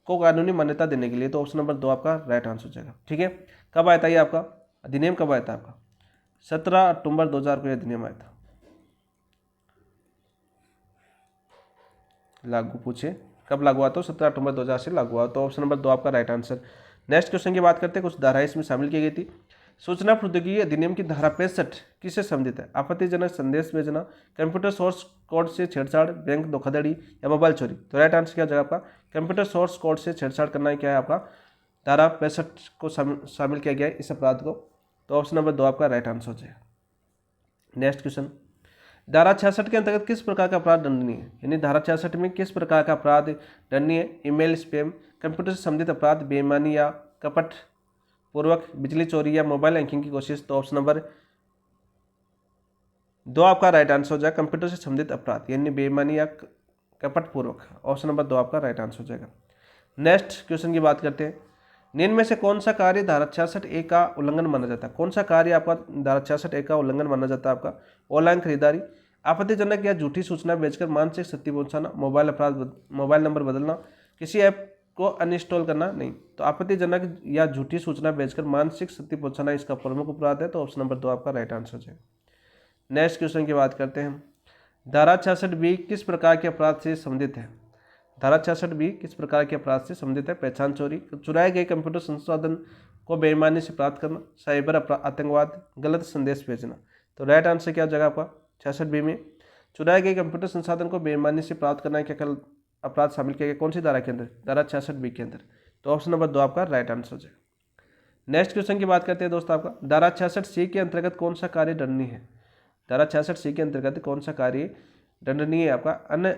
को कानूनी मान्यता देने के लिए। तो ऑप्शन नंबर 2 आपका राइट आंसर हो जाएगा। ठीक है, कब आया था ये आपका अधिनियम, कब आया था आपका 17 अक्टूबर 2000 को यह अधिनियम आया था। लागू पूछे कब लागू हुआ, तो 17 अक्टूबर 2000 से लागू हुआ। तो ऑप्शन नंबर 2 आपका राइट आंसर। नेक्स्ट क्वेश्चन की बात करते हैं, कुछ धाराएं इसमें शामिल की गई थी। सूचना प्रौद्योगिकी अधिनियम की धारा 65 किससे संबंधित है? आपत्तिजनक संदेश भेजना, कंप्यूटर सोर्स कोड से छेड़छाड़, बैंक धोखाधड़ी या मोबाइल चोरी। तो राइट आंसर क्या हो जाएगा आपका कंप्यूटर सोर्स कोड से छेड़छाड़ करना है, क्या है आपका धारा 65 को शामिल किया गया है इस अपराध को। तो ऑप्शन नंबर 2 आपका राइट आंसर हो जाएगा। नेक्स्ट क्वेश्चन, धारा 66 के अंतर्गत किस प्रकार का अपराध दंडनीय है? यानी धारा 66 में किस प्रकार का अपराध दंडनीय है? ईमेल स्पैम, कंप्यूटर से संबंधित अपराध, बेईमानी या कपट पूर्वक, बिजली चोरी या मोबाइल हैकिंग की कोशिश। तो ऑप्शन नंबर 2 आपका राइट आंसर हो जाएगा कंप्यूटर से संबंधित अपराध, यानी बेईमानी या कपट पूर्वक। ऑप्शन नंबर 2 आपका राइट आंसर हो जाएगा। नेक्स्ट क्वेश्चन की बात करते हैं, निम्न में से कौन सा कार्य धारा 66A का उल्लंघन माना जाता है? कौन सा कार्य आपका धारा 66A का उल्लंघन माना जाता है? आपका ऑनलाइन खरीदारी, आपत्तिजनक या झूठी सूचना भेजकर मानसिक क्षति पहुंचाना, मोबाइल अपराध, मोबाइल नंबर बदलना, किसी ऐप को अनइंस्टॉल करना। नहीं, तो आपत्तिजनक या झूठी सूचना भेजकर मानसिक क्षति पहुंचाना इसका प्रमुख अपराध है। तो ऑप्शन नंबर 2 आपका राइट आंसर है। नेक्स्ट क्वेश्चन की बात करते हैं, धारा 66B किस प्रकार के अपराध से संबंधित है? धारा 66B किस प्रकार के अपराध से संबंधित है? पहचान चोरी, चुराए गए कंप्यूटर संसाधन को बेईमानी से प्राप्त करना, साइबर आतंकवाद, गलत संदेश भेजना। तो राइट आंसर क्या हो जाएगा आपका 66B में चुराए गए कंप्यूटर संसाधन को बेईमानी से प्राप्त करना क्या कल अपराध शामिल किया गया? कौन सी धारा के अंदर? धारा 66B के अंदर। तो ऑप्शन नंबर 2 आपका राइट आंसर हो जाएगा। नेक्स्ट क्वेश्चन की बात करते हैं दोस्तों, आपका धारा 66C के अंतर्गत कौन सा कार्य दंडनीय है? धारा 66C के अंतर्गत कौन सा कार्य दंडनीय है? आपका अन्य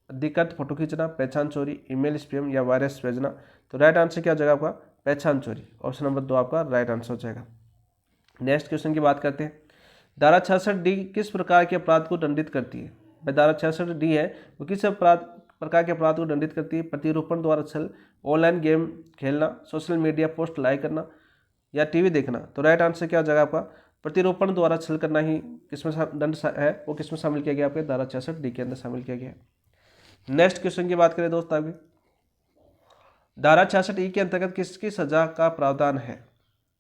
अधिकृत फोटो खींचना, पहचान चोरी, ईमेल स्पैम या वायरस भेजना। तो राइट आंसर क्या हो जाएगा आपका पहचान चोरी। ऑप्शन नंबर 2 आपका राइट आंसर हो जाएगा। नेक्स्ट क्वेश्चन की बात करते हैं, धारा 66D किस प्रकार के अपराध को दंडित करती है? धारा 66D है वो किस प्रकार के अपराध को दंडित करती है? प्रतिरूपण द्वारा छल, ऑनलाइन गेम खेलना, सोशल मीडिया पोस्ट लाइक करना या टीवी देखना। तो राइट आंसर क्या हो जाएगा आपका प्रतिरूपण द्वारा छल करना ही किसमें दंड है, वो किसमें शामिल किया गया? आपके धारा 66D के अंदर शामिल किया गया है। नेक्स्ट क्वेश्चन की बात करें दोस्त, आगे धारा 66E के अंतर्गत किसकी सजा का प्रावधान है?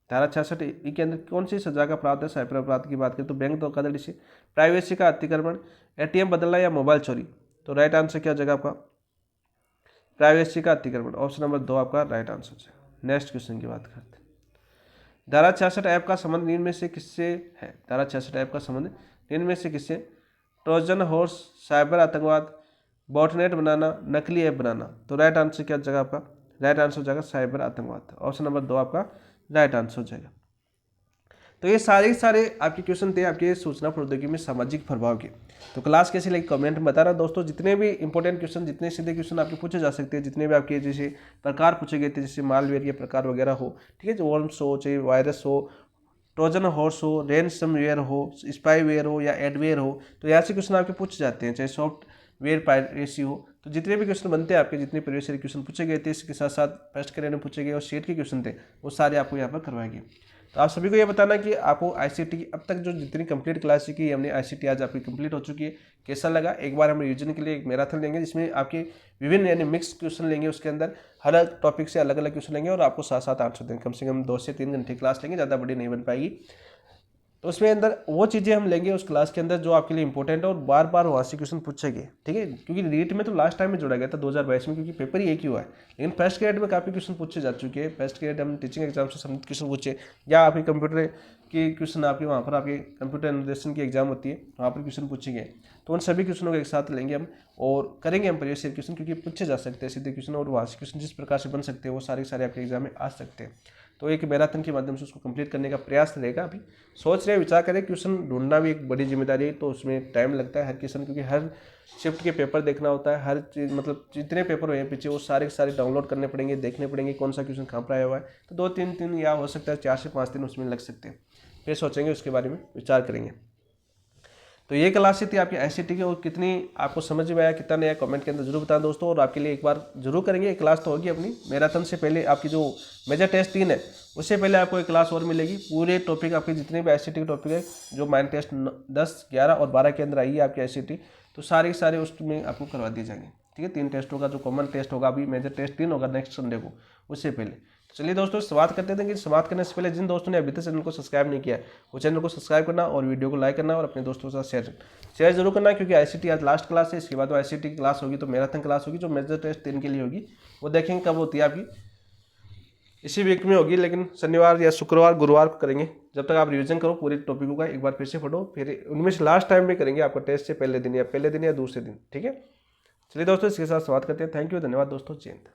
धारा 66E के अंदर कौन सी सजा का प्रावधान है? साइबर अपराध की बात करें तो बैंक धोखाधड़ी से, प्राइवेसी का अतिक्रमण, एटीएम बदलना या मोबाइल चोरी। तो राइट आंसर क्या हो जाएगा आपका प्राइवेसी का अतिक्रमण। ऑप्शन नंबर 2 आपका राइट आंसर है। नेक्स्ट क्वेश्चन की बात करते हैं, धारा 66 ऐप का संबंध निम्न में से किससे है? धारा 66 ऐप का संबंध निम्न में से किससे? ट्रोजन हॉर्स, साइबर आतंकवाद, बॉटनेट बनाना, नकली ऐप बनाना। तो राइट आंसर क्या हो जाएगा आपका राइट आंसर हो जाएगा साइबर आतंकवाद। ऑप्शन नंबर 2 आपका राइट आंसर हो जाएगा। तो ये सारे आपके क्वेश्चन थे आपके सूचना प्रौद्योगिकी में सामाजिक प्रभाव के। तो क्लास कैसी लगी कमेंट में बताना दोस्तों। जितने भी इंपॉर्टेंट क्वेश्चन, जितने सीधे क्वेश्चन आपके पूछे जा सकते हैं, जितने भी आपके जैसे प्रकार पूछे गए थे, जैसे मालवेयर के प्रकार वगैरह हो, ठीक है, जो वर्म्स हो, चाहे वायरस हो, ट्रोजन हॉर्स हो, रैनसमवेयर हो, स्पाईवेयर हो या एडवेयर हो, तो ऐसे क्वेश्चन आपके पूछे जाते हैं, चाहे सॉफ्टवेयर पायरेसी हो। तो जितने भी क्वेश्चन बनते हैं आपके, जितने प्रीवियस ईयर क्वेश्चन पूछे गए थे, इसके साथ साथ फर्स्ट करियर में पूछे गए और सेट के क्वेश्चन थे, वो सारे आपको यहाँ पर करवाएंगे। तो आप सभी को ये बताना कि आपको आईसीटी अब तक जो जितनी कंप्लीट क्लास की हमने आईसीटी आज आपकी कंप्लीट हो चुकी है, कैसा लगा? एक बार हम रिवीजन के लिए एक मैराथन लेंगे जिसमें आपके विभिन्न यानी मिक्स क्वेश्चन लेंगे, उसके अंदर हर अलग टॉपिक से अलग अलग क्वेश्चन लेंगे और आपको साथ साथ आंसर देंगे। कम से कम 2 से 3 घंटे क्लास लेंगे, ज़्यादा बड़ी नहीं बन पाएगी। तो उसमें अंदर वो चीज़ें हम लेंगे उस क्लास के अंदर जो आपके लिए इंपॉर्टेंट है और बार बार वहाँ से क्वेश्चन पूछेंगे, ठीक है। क्योंकि रीट में तो लास्ट टाइम में जोड़ा गया था 2022 में, क्योंकि पेपर ही एक ही हुआ है, लेकिन फर्स्ट ग्रेड में काफ़ी क्वेश्चन पूछे जा चुके हैं। फर्स्ट ग्रेड हम टीचिंग एग्जाम से संबंधित क्वेश्चन पूछे, या आपके कंप्यूटर की क्वेश्चन आपके वहाँ पर आपके कंप्यूटर निर्देशन की एग्जाम होती है, वहाँ पर क्वेश्चन पूछे गए। तो उन सभी क्वेश्चनों को एक साथ लेंगे हम और करेंगे हम प्रीवियस ईयर क्वेश्चन, क्योंकि पूछे जा सकते हैं सीधे क्वेश्चन, और वहाँ से क्वेश्चन जिस प्रकार से बन सकते हैं वो सारे आपके एग्जाम में आ सकते हैं। तो एक मैराथन के माध्यम से उसको कंप्लीट करने का प्रयास रहेगा। अभी सोच रहे विचार करें, क्वेश्चन ढूंढना भी एक बड़ी जिम्मेदारी है, तो उसमें टाइम लगता है हर क्वेश्चन, क्योंकि हर शिफ्ट के पेपर देखना होता है, हर चीज़ मतलब जितने पेपर हुए हैं पीछे वो सारे डाउनलोड करने पड़ेंगे, देखने पड़ेंगे कौन सा क्वेश्चन कहाँ पर आया हुआ है। तो 2-3 दिन या हो सकता है 4 से 5 दिन उसमें लग सकते हैं, फिर सोचेंगे उसके बारे में विचार करेंगे। तो ये क्लास थी आपकी ICT की, और कितनी आपको समझ में आया, कितना नया कमेंट के अंदर जरूर बताएं दोस्तों। और आपके लिए एक बार जरूर करेंगे, एक क्लास तो होगी अपनी मैराथन से पहले। आपकी जो मेजर टेस्ट 3 है उससे पहले आपको एक क्लास और मिलेगी। पूरे टॉपिक आपके जितने भी ICT के टॉपिक है, जो माइंड टेस्ट 10, 11 और 12 के अंदर आई है आपकी ICT, तो सारे उसमें आपको करवा दिए जाएंगे। ठीक है, 3 टेस्टों का जो कॉमन टेस्ट होगा, अभी मेजर टेस्ट 3 होगा नेक्स्ट संडे को, उससे पहले। चलिए दोस्तों, शुरुआत करते हैं। कि शुरुआत करने से पहले जिन दोस्तों ने अभी तक चैनल को सब्सक्राइब नहीं किया है, वो चैनल को सब्सक्राइब करना और वीडियो को लाइक करना और अपने दोस्तों के साथ शेयर जरूर करना, क्योंकि ICT आज लास्ट क्लास है। इसके बाद ICT की क्लास होगी तो मैराथन क्लास होगी, जो मेजर टेस्ट 3 के लिए होगी, वो देखेंगे कब होती है आपकी, इसी वीक में होगी, लेकिन शनिवार या शुक्रवार गुरुवार को करेंगे। जब तक आप रिवीजन करो पूरे टॉपिकों का, एक बार फिर से पढ़ो, फिर उनमें से लास्ट टाइम में करेंगे आपको टेस्ट से पहले दिन या दूसरे दिन। ठीक है, चलिए दोस्तों, इसके साथ शुरुआत करते हैं। थैंक यू, धन्यवाद दोस्तों, जय हिंद।